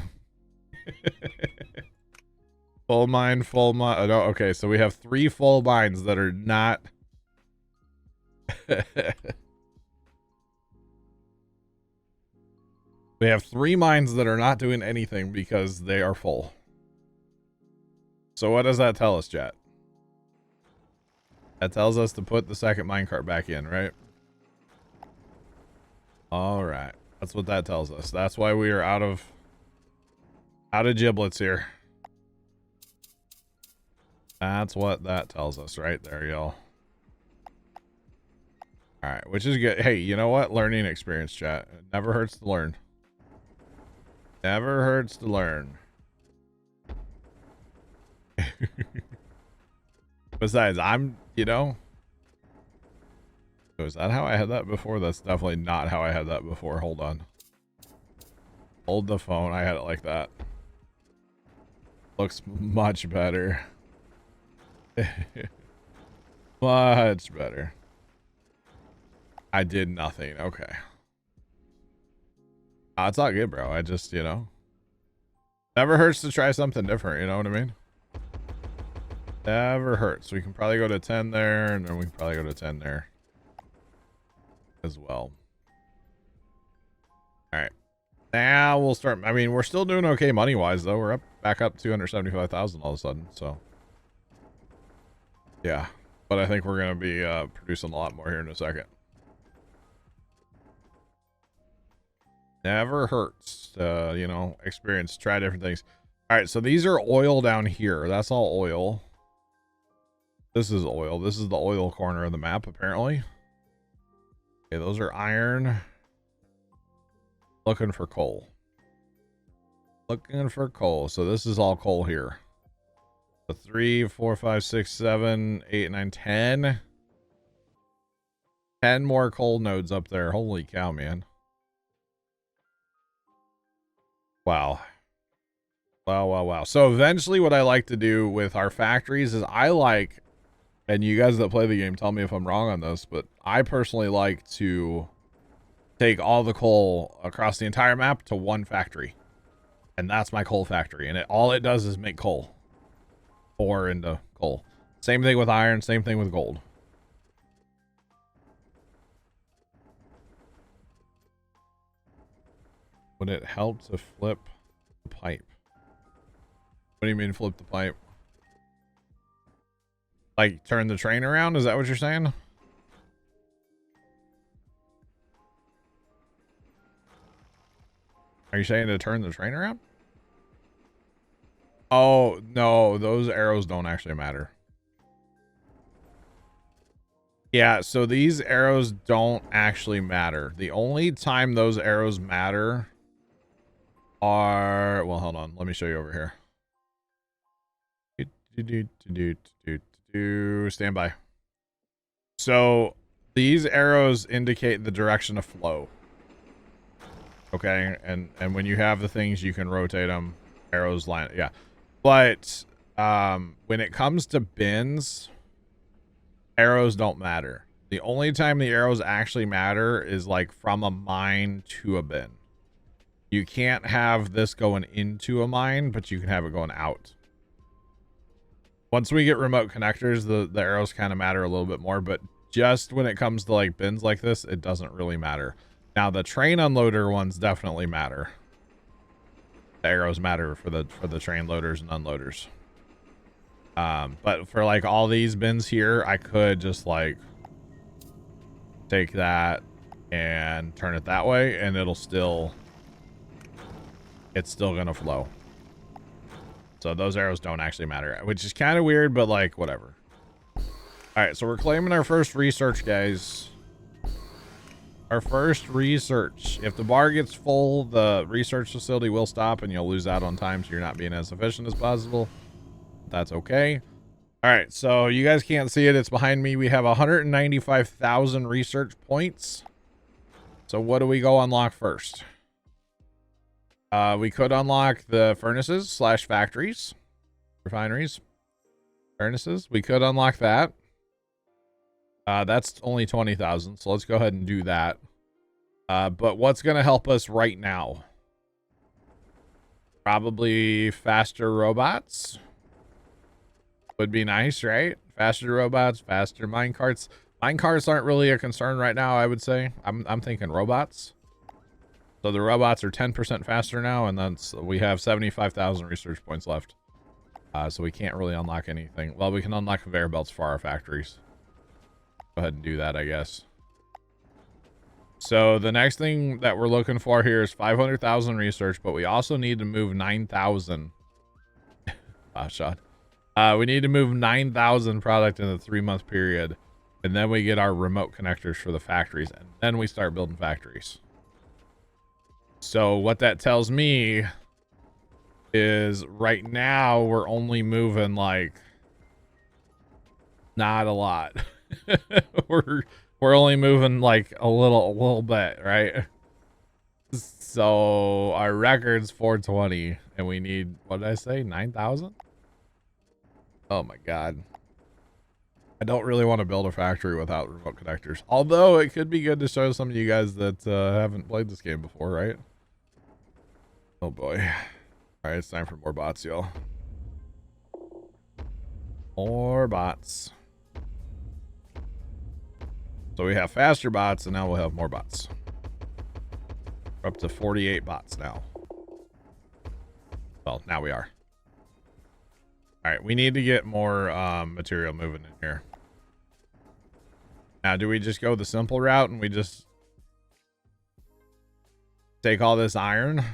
Full mine. Oh, no, okay, so we have 3 full mines that are not... We have 3 mines that are not doing anything because they are full. So what does that tell us, chat? That tells us to put the second minecart back in, right? All right. That's what that tells us. That's why we are out of giblets here. That's what that tells us right there, y'all. All right, which is good. Hey, you know what? Learning experience, chat. It never hurts to learn. Never hurts to learn. Besides, you know, is that how I had that before? That's definitely not how I had that before. Hold on. Hold the phone. I had it like that. Looks much better. Much better. I did nothing. Okay. It's all good, bro. I just, you know, never hurts to try something different. You know what I mean? Never hurts. We can probably go to 10 there, and then we can probably go to 10 there as well. All right. Now we'll start. I mean, we're still doing okay money-wise, though. We're back up 275,000 all of a sudden, so. Yeah. But I think we're going to be producing a lot more here in a second. Never hurts to, you know, experience, try different things. All right, so these are oil down here. That's all oil. This is oil. This is the oil corner of the map, apparently. Okay, those are iron. Looking for coal. Looking for coal. So this is all coal here. So 3, 4, 5, 6, 7, 8, 9, 10. 10 more coal nodes up there. Holy cow, man. Wow. Wow. So eventually what I like to do with our factories is I like, and you guys that play the game, tell me if I'm wrong on this, but I personally like to take all the coal across the entire map to one factory. And that's my coal factory. And all it does is make coal. Ore into coal. Same thing with iron, same thing with gold. Would it help to flip the pipe? What do you mean flip the pipe? Like turn the train around? Is that what you're saying? Are you saying to turn the train around? Oh, no, those arrows don't actually matter. Yeah, so these arrows don't actually matter. The only time those arrows matter are... Well, hold on. Let me show you over here. Stand by. So these arrows indicate the direction of flow. Okay, and when you have the things, you can rotate them. Arrows line, yeah. But when it comes to bins, arrows don't matter. The only time the arrows actually matter is like from a mine to a bin. You can't have this going into a mine, but you can have it going out. Once we get remote connectors, the arrows kind of matter a little bit more, but just when it comes to like bins like this, it doesn't really matter. Now the train unloader ones definitely matter. The arrows matter for the train loaders and unloaders. But for like all these bins here, I could just like take that and turn it that way, and it's still gonna flow. So those arrows don't actually matter, which is kind of weird, but like whatever. All right, so we're claiming our first research, guys. Our first research. If the bar gets full, the research facility will stop and you'll lose out on time, so you're not being as efficient as possible. That's okay. All right, so you guys can't see it. It's behind me. We have 195,000 research points. So what do we go unlock first? We could unlock the furnaces / factories, refineries, furnaces. We could unlock that. That's only 20,000. So let's go ahead and do that. But what's going to help us right now? Probably faster robots. Would be nice, right? Faster robots, faster minecarts. Minecarts aren't really a concern right now, I would say. I'm thinking robots. So the robots are 10% faster now, and then we have 75,000 research points left. So we can't really unlock anything. Well, we can unlock conveyor belts for our factories. Go ahead and do that, I guess. So the next thing that we're looking for here is 500,000 research, but we also need to move 9,000. Shot. We need to move 9,000 product in a 3-month period, and then we get our remote connectors for the factories, and then we start building factories. So what that tells me is right now we're only moving like not a lot. we're only moving like a little bit, right? So our record's 420 and we need, what did I say, 9,000? Oh my god. I don't really want to build a factory without remote connectors. Although it could be good to show some of you guys that haven't played this game before, right? Oh boy. All right, it's time for more bots, y'all. More bots. So we have faster bots, and now we'll have more bots. We're up to 48 bots now. Well, now we are. All right, we need to get more material moving in here. Now, do we just go the simple route and we just take all this iron?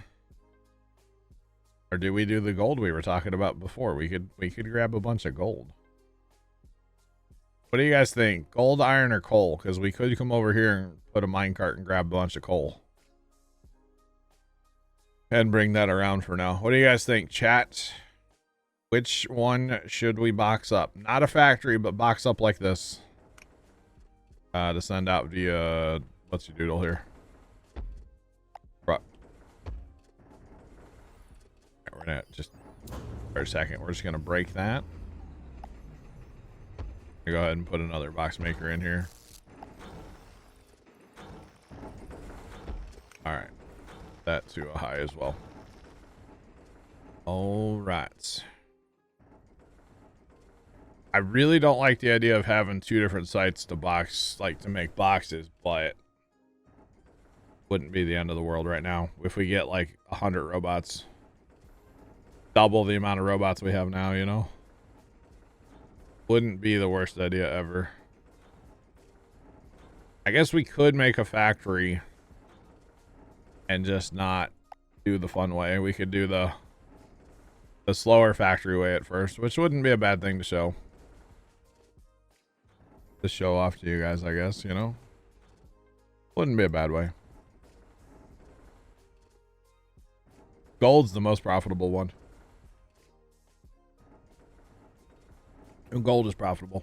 Or do we do the gold we were talking about before? We could grab a bunch of gold. What do you guys think? Gold, iron, or coal? Because we could come over here and put a minecart and grab a bunch of coal. And bring that around for now. What do you guys think, chat? Which one should we box up? Not a factory, but box up like this. To send out via... What's your doodle here? We're gonna just for a second. We're just gonna break that. Go ahead and put another box maker in here. All right, that to a high as well. All right. I really don't like the idea of having 2 different sites to box, like to make boxes, but wouldn't be the end of the world right now if we get like 100 robots. Double the amount of robots we have now, you know? Wouldn't be the worst idea ever. I guess we could make a factory and just not do the fun way. We could do the slower factory way at first, which wouldn't be a bad thing to show. To show off to you guys, I guess, you know? Wouldn't be a bad way. Gold's the most profitable one. Gold is profitable.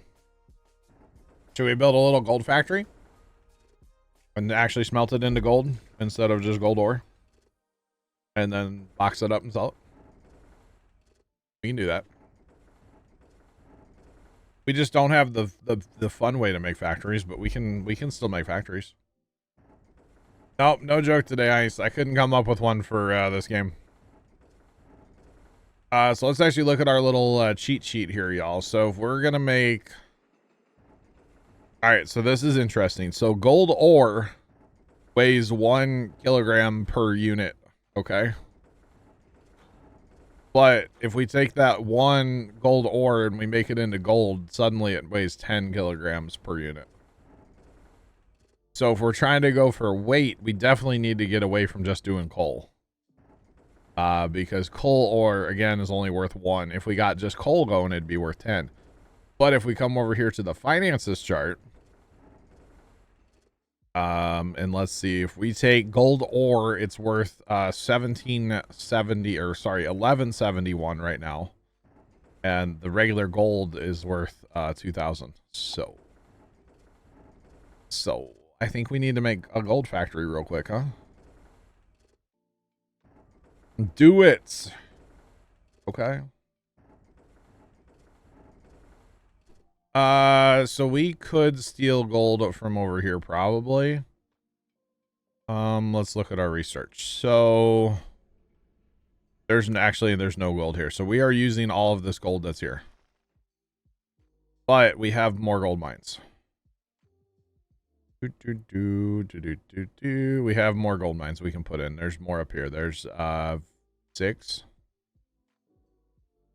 Should we build a little gold factory? And actually smelt it into gold instead of just gold ore? And then box it up and sell it? We can do that. We just don't have the fun way to make factories, but we can still make factories. Nope, no joke today, Ice. I couldn't come up with one for this game. So let's actually look at our little cheat sheet here, y'all. So if we're gonna make, all right, so this is interesting. So gold ore weighs 1 kilogram per unit. Okay. But if we take that 1 gold ore and we make it into gold, suddenly it weighs 10 kilograms per unit. So if we're trying to go for weight, we definitely need to get away from just doing coal. Because coal ore, again, is only worth 1. If we got just coal going, it'd be worth 10. But if we come over here to the finances chart, and let's see, if we take gold ore, it's worth 1770, or sorry, 1171 right now, and the regular gold is worth 2000. So I think we need to make a gold factory real quick, huh? Do it. Okay. So we could steal gold from over here, probably. Let's look at our research. So there's no gold here. So we are using all of this gold that's here. But we have more gold mines. We have more gold mines we can put in. There's more up here. There's 6.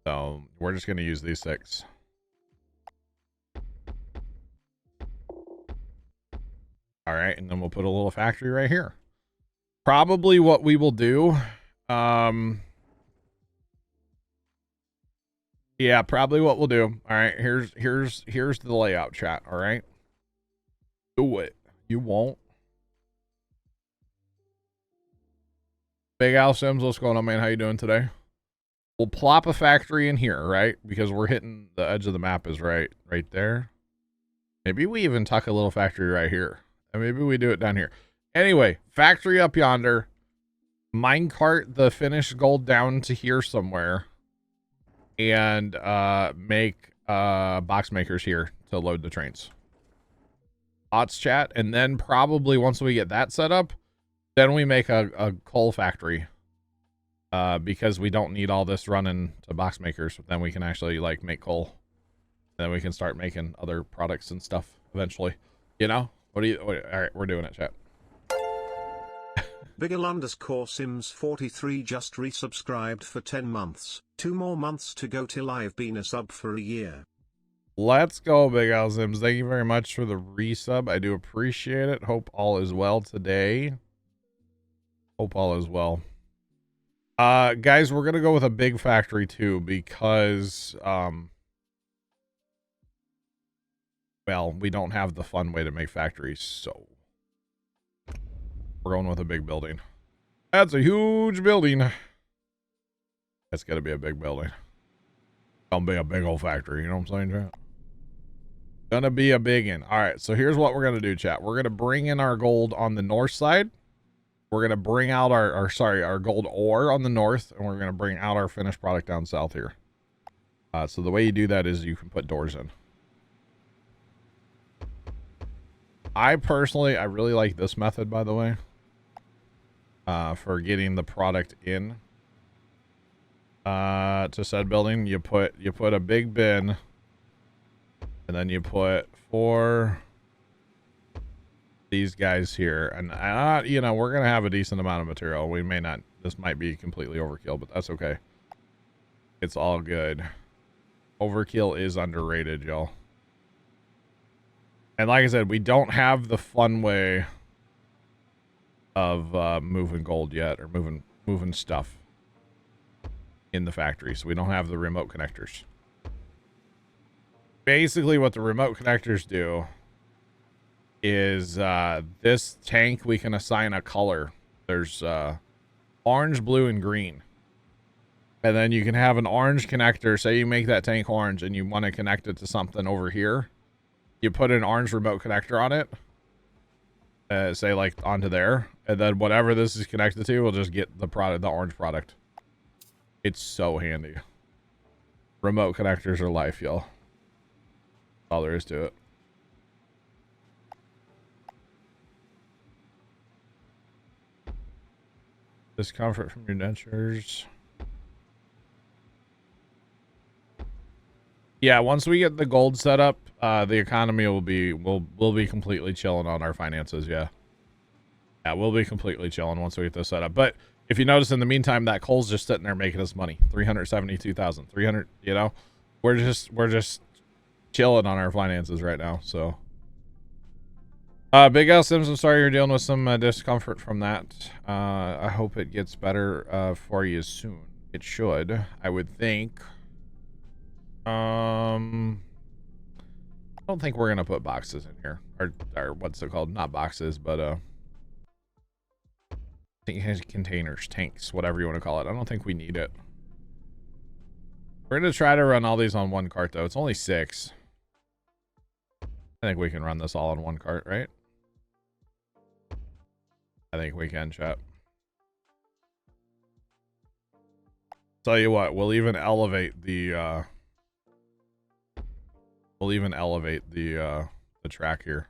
So we're just going to use these 6. All right, and then we'll put a little factory right here. Probably what we will do, yeah, probably what we'll do. All right, here's the layout, chat. All right, do it. You won't. Big Al Sims, what's going on, man? How you doing today? We'll plop a factory in here, right? Because we're hitting the edge of the map is right there. Maybe we even tuck a little factory right here. And maybe we do it down here. Anyway, factory up yonder. Minecart the finished gold down to here somewhere. And make box makers here to load the trains. Thoughts, chat? And then probably once we get that set up, then we make a coal factory. Because we don't need all this running to box makers. Then we can actually like make coal. And then we can start making other products and stuff eventually. You know? All right, we're doing it, chat. Bigel_Sims43 just resubscribed for 10 months. 2 more months to go till I've been a sub for a year. Let's go, Big Al Sims. Thank you very much for the resub. I do appreciate it. Hope all is well today. Hope all is well. Guys, we're gonna go with a big factory too because well, we don't have the fun way to make factories, so we're going with a big building. That's a huge building. That's got to be a big building. Gonna be a big old factory, you know what I'm saying, chat? Gonna be a big one. All right, so here's what we're gonna do, chat. We're gonna bring in our gold on the north side. We're gonna bring out our gold ore on the north, and we're gonna bring out our finished product down south here. So the way you do that is you can put doors in. I really like this method, by the way, for getting the product in to said building. You put a big bin, and then you put 4 these guys here, and you know, we're gonna have a decent amount of material. We may not. This might be completely overkill, but that's okay. It's all good. Overkill is underrated, y'all. And like I said, we don't have the fun way of moving gold yet, or moving stuff in the factory. So we don't have the remote connectors. Basically, what the remote connectors do is this tank we can assign a color. There's orange, blue, and green. And then you can have an orange connector. Say you make that tank orange and you want to connect it to something over here. You put an orange remote connector on it, say like onto there, and then whatever this is connected to will just get the orange product. It's so handy. Remote connectors are life, y'all. All there is to it. Discomfort from your dentures. Yeah, once we get the gold set up, the economy will be we'll be completely chilling on our finances. Yeah, we'll be completely chilling once we get this set up. But if you notice, in the meantime, that coal's just sitting there making us money. 372,000, 300. You know, we're just chilling on our finances right now. So, Big L Sims, I'm sorry you're dealing with some discomfort from that. I hope it gets better for you soon. It should, I would think. I don't think we're gonna put boxes in here, or what's it called? Not boxes, but containers, tanks, whatever you want to call it. I don't think we need it. We're gonna try to run all these on one cart though. It's only 6. I think we can run this all on one cart, right? I think we can, chat. Tell you what, we'll even elevate the the track here.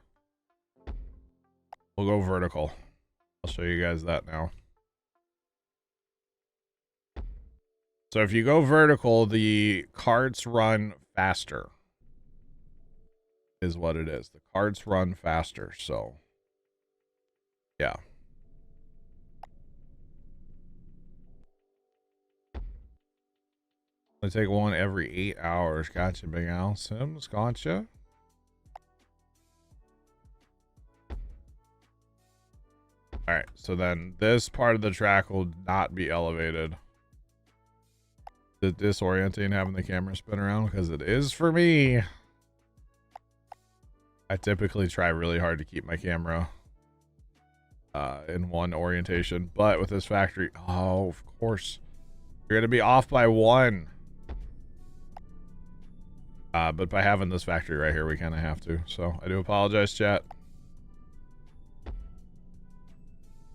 We'll go vertical. I'll show you guys that now. So if you go vertical, the carts run faster. Is what it is. The carts run faster, so yeah. I take one every 8 hours. Gotcha, Big Al Sims. Gotcha. All right, so then this part of the track will not be elevated. Is it disorienting having the camera spin around? Because it is for me. I typically try really hard to keep my camera in one orientation, but with this factory, oh, of course, you're gonna be off by 1. But by having this factory right here, we kind of have to. So I do apologize, chat.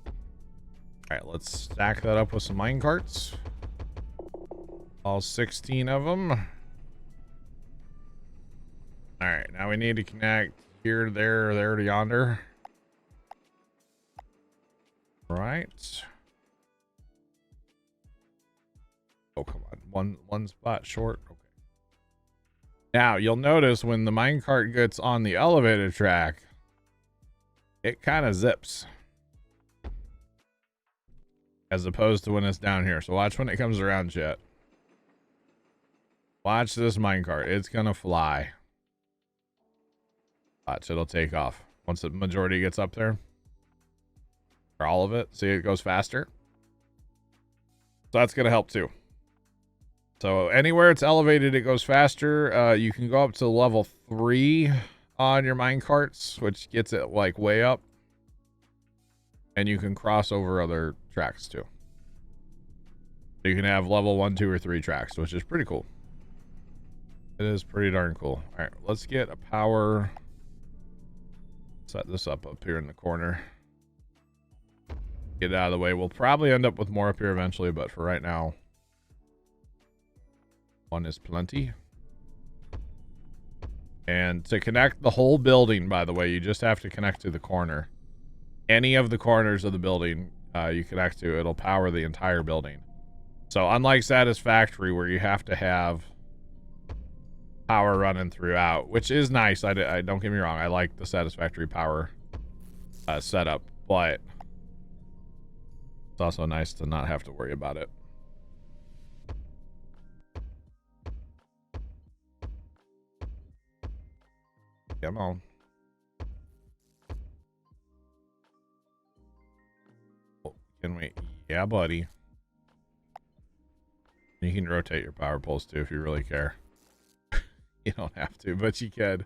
All right, let's stack that up with some mine carts. All 16 of them. All right, now we need to connect here, there to yonder. Right. Oh, come on. One spot short. Okay. Now, you'll notice when the minecart gets on the elevated track, it kind of zips. As opposed to when it's down here. So watch when it comes around, chat. Watch this minecart. It's going to fly. Watch, it'll take off. Once the majority gets up there. Or all of it. See, it goes faster. So that's going to help too. So anywhere it's elevated, it goes faster. You can go up to level 3 on your minecarts, which gets it like way up. And you can cross over other tracks too. So you can have level 1, 2, or 3 tracks, which is pretty cool. It is pretty darn cool. All right, let's get a power. Set this up here in the corner. Get it out of the way. We'll probably end up with more up here eventually, but for right now, 1 is plenty. And to connect the whole building, by the way, you just have to connect to the corner. Any of the corners of the building you connect to, it'll power the entire building. So unlike Satisfactory, where you have to have power running throughout, which is nice. I don't get me wrong. I like the Satisfactory power setup, but it's also nice to not have to worry about it. Come on. Oh, can we? Yeah, buddy. You can rotate your power poles too if you really care. You don't have to, but you could.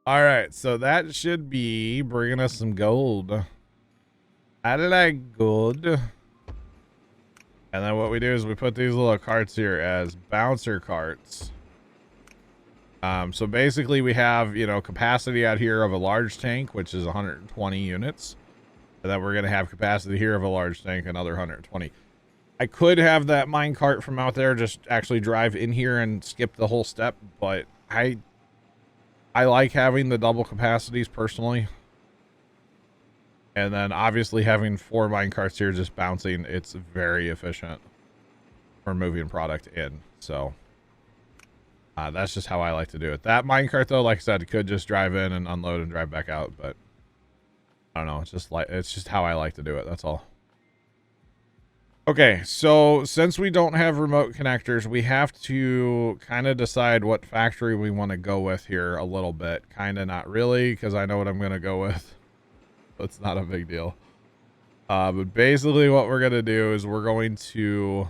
All right, so that should be bringing us some gold. I like gold. And then what we do is we put these little carts here as bouncer carts. So basically we have, you know, capacity out here of a large tank, which is 120 units. And then we're going to have capacity here of a large tank, another 120. I could have that minecart from out there just actually drive in here and skip the whole step, but I I like having the double capacities personally. And then obviously having 4 mine carts here just bouncing, it's very efficient for moving product in. So that's just how I like to do it. That mine cart though, like I said, could just drive in and unload and drive back out, but I don't know. It's just how I like to do it. That's all. Okay, so since we don't have remote connectors, we have to kind of decide what factory we want to go with here a little bit. Kind of not really, because I know what I'm going to go with. It's not a big deal. But basically what we're going to do is we're going to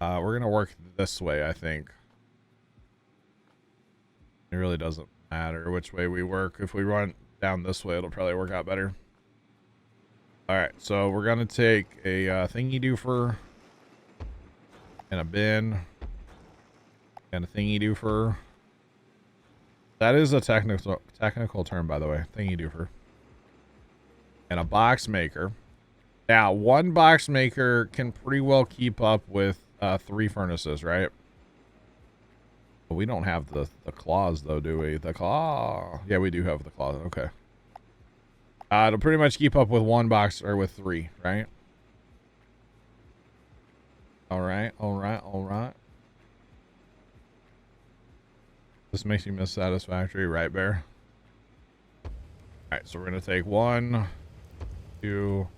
work this way, I think. It really doesn't matter which way we work. If we run down this way, it'll probably work out better. All right, so we're gonna take a thingy doofer and a bin and a thingy doofer. That is a technical term, by the way, thingy doofer. And a box maker. Now, one box maker can pretty well keep up with 3 furnaces, right? But we don't have the claws though, do we? The claw. Yeah, we do have the claws. Okay. It'll pretty much keep up with 1 box or with 3, right? All right. This makes you miss satisfactory, right, Bear? All right, so we're gonna take 1, 2,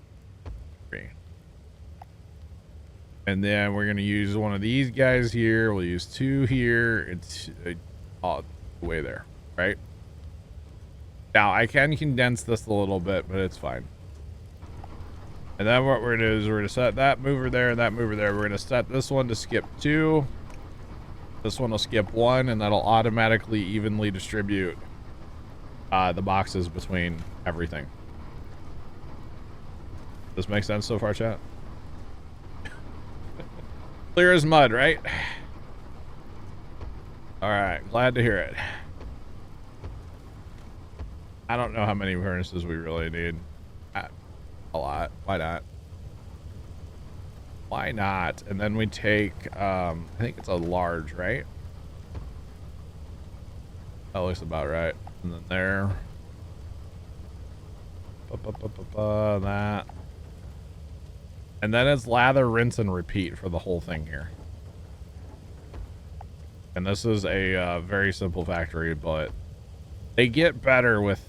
3, and then we're gonna use one of these guys here. We'll use 2 here. It's all the way there, right? Now, I can condense this a little bit, but it's fine. And then what we're going to do is we're going to set that mover there and that mover there. We're going to set this one to skip 2. This one will skip 1, and that'll automatically evenly distribute the boxes between everything. This makes sense so far, chat? Clear as mud, right? All right, glad to hear it. I don't know how many furnaces we really need. A lot. Why not? Why not? And then we take, I think it's a large, right? That looks about right. And then there. That. And then it's lather, rinse, and repeat for the whole thing here. And this is a very simple factory, but they get better with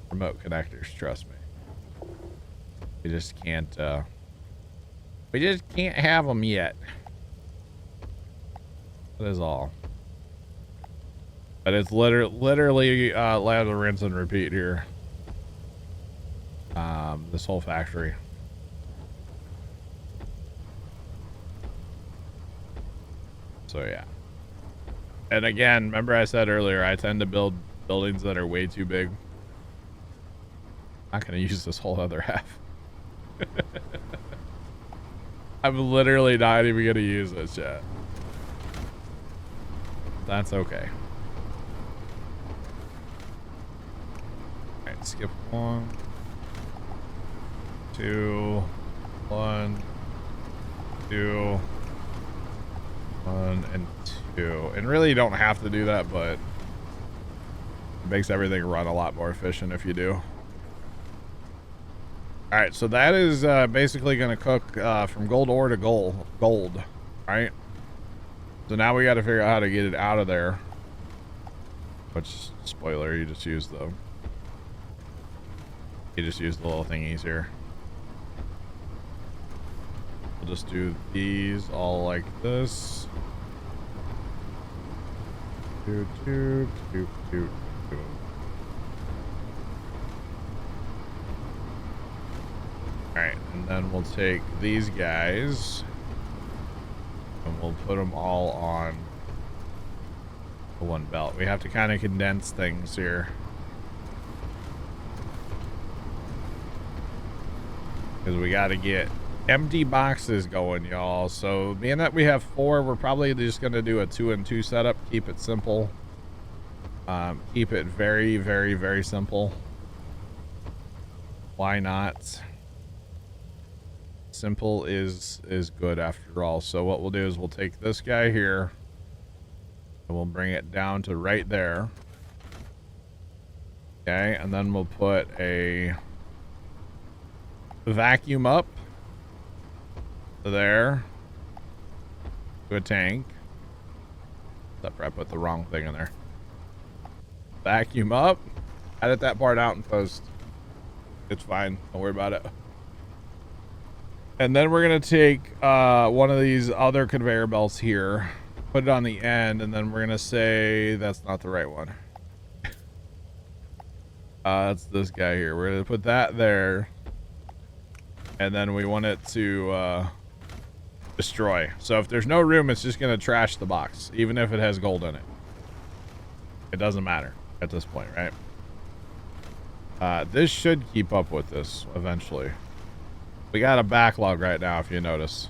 remote connectors, trust me. We just can't have them yet. That is all. But it's literally lather, rinse, and repeat here. This whole factory. So yeah. And again, remember I said earlier, I tend to build buildings that are way too big. I'm not going to use this whole other half. I'm literally not even going to use this yet. That's okay. Alright, skip 1, 2, 1, 2, 1, and 2. And really you don't have to do that, but it makes everything run a lot more efficient if you do. All right, so that is basically going to cook from gold ore to gold, right? So now we got to figure out how to get it out of there. Which, spoiler, you just use the little thingies here. We'll just do these all like this. Doot, doot, doot, doot, doot. Alright, and then we'll take these guys and we'll put them all on the one belt. We have to kind of condense things here. Because we got to get empty boxes going, y'all. So being that we have 4, we're probably just going to do a 2 and 2 setup. Keep it simple. Keep it very, very, very simple. Why not? Simple is good after all. So what we'll do is we'll take this guy here And we'll bring it down to right there. Okay, and then we'll put a vacuum up there to a tank. Except for I put the wrong thing in there. Vacuum up. Edit that part out in post. It's fine. Don't worry about it. And then we're going to take one of these other conveyor belts here, put it on the end, and then we're going to say that's not the right one. That's this guy here. We're going to put that there. And then we want it to destroy. So if there's no room, it's just going to trash the box, even if it has gold in it. It doesn't matter at this point, right? This should keep up with this eventually. We got a backlog right now, if you notice.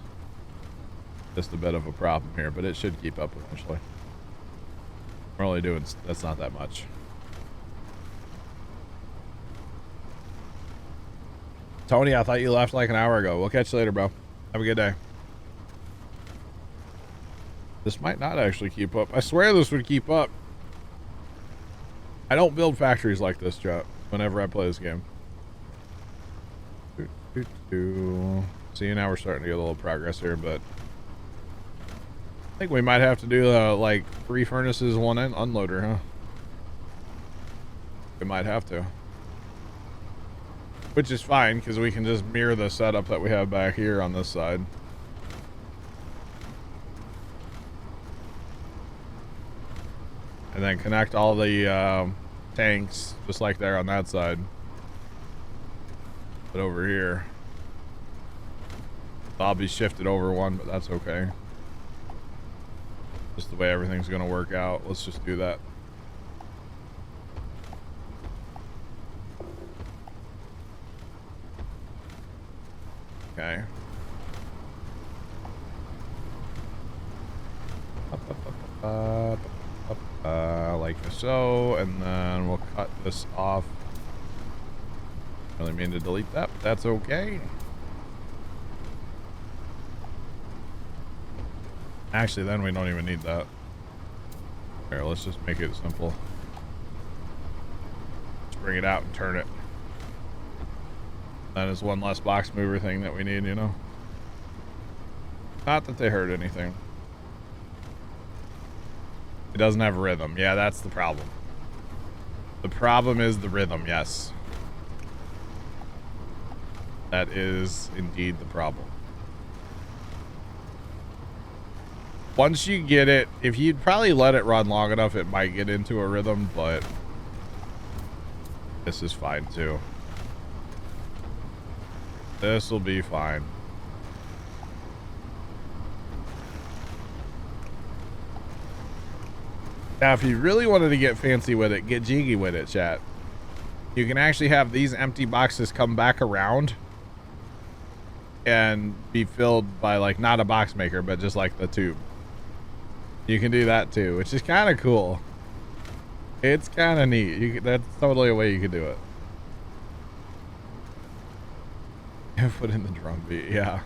Just a bit of a problem here, but it should keep up eventually. We're only doing, that's not that much. Tony, I thought you left like an hour ago. We'll catch you later, bro. Have a good day. This might not actually keep up. I swear this would keep up. I don't build factories like this, chat, whenever I play this game. See, now we're starting to get a little progress here, but I think we might have to do like 3 furnaces, 1 unloader, huh? We might have to. Which is fine, because we can just mirror the setup that we have back here on this side. And then connect all the tanks, just like there on that side. But over here, I'll be shifted over one, but that's okay. Just the way everything's going to work out. Let's just do that. Okay. Like so, and then we'll cut this off. Really mean to delete that, but that's okay. Actually, then we don't even need that. Here, let's just make it simple. Let's bring it out and turn it. That is one less box mover thing that we need, you know? Not that they hurt anything. It doesn't have rhythm. Yeah, that's the problem. The problem is the rhythm, yes. That is indeed the problem. Once you get it, if you'd probably let it run long enough, it might get into a rhythm, but this is fine too. This will be fine. Now, if you really wanted to get fancy with it, get jiggy with it, chat. You can actually have these empty boxes come back around and be filled by, like, not a box maker, but just like the tube. You can do that too, which is kind of cool. It's kind of neat. That's totally a way you could do it. Put in the drum beat. Yeah.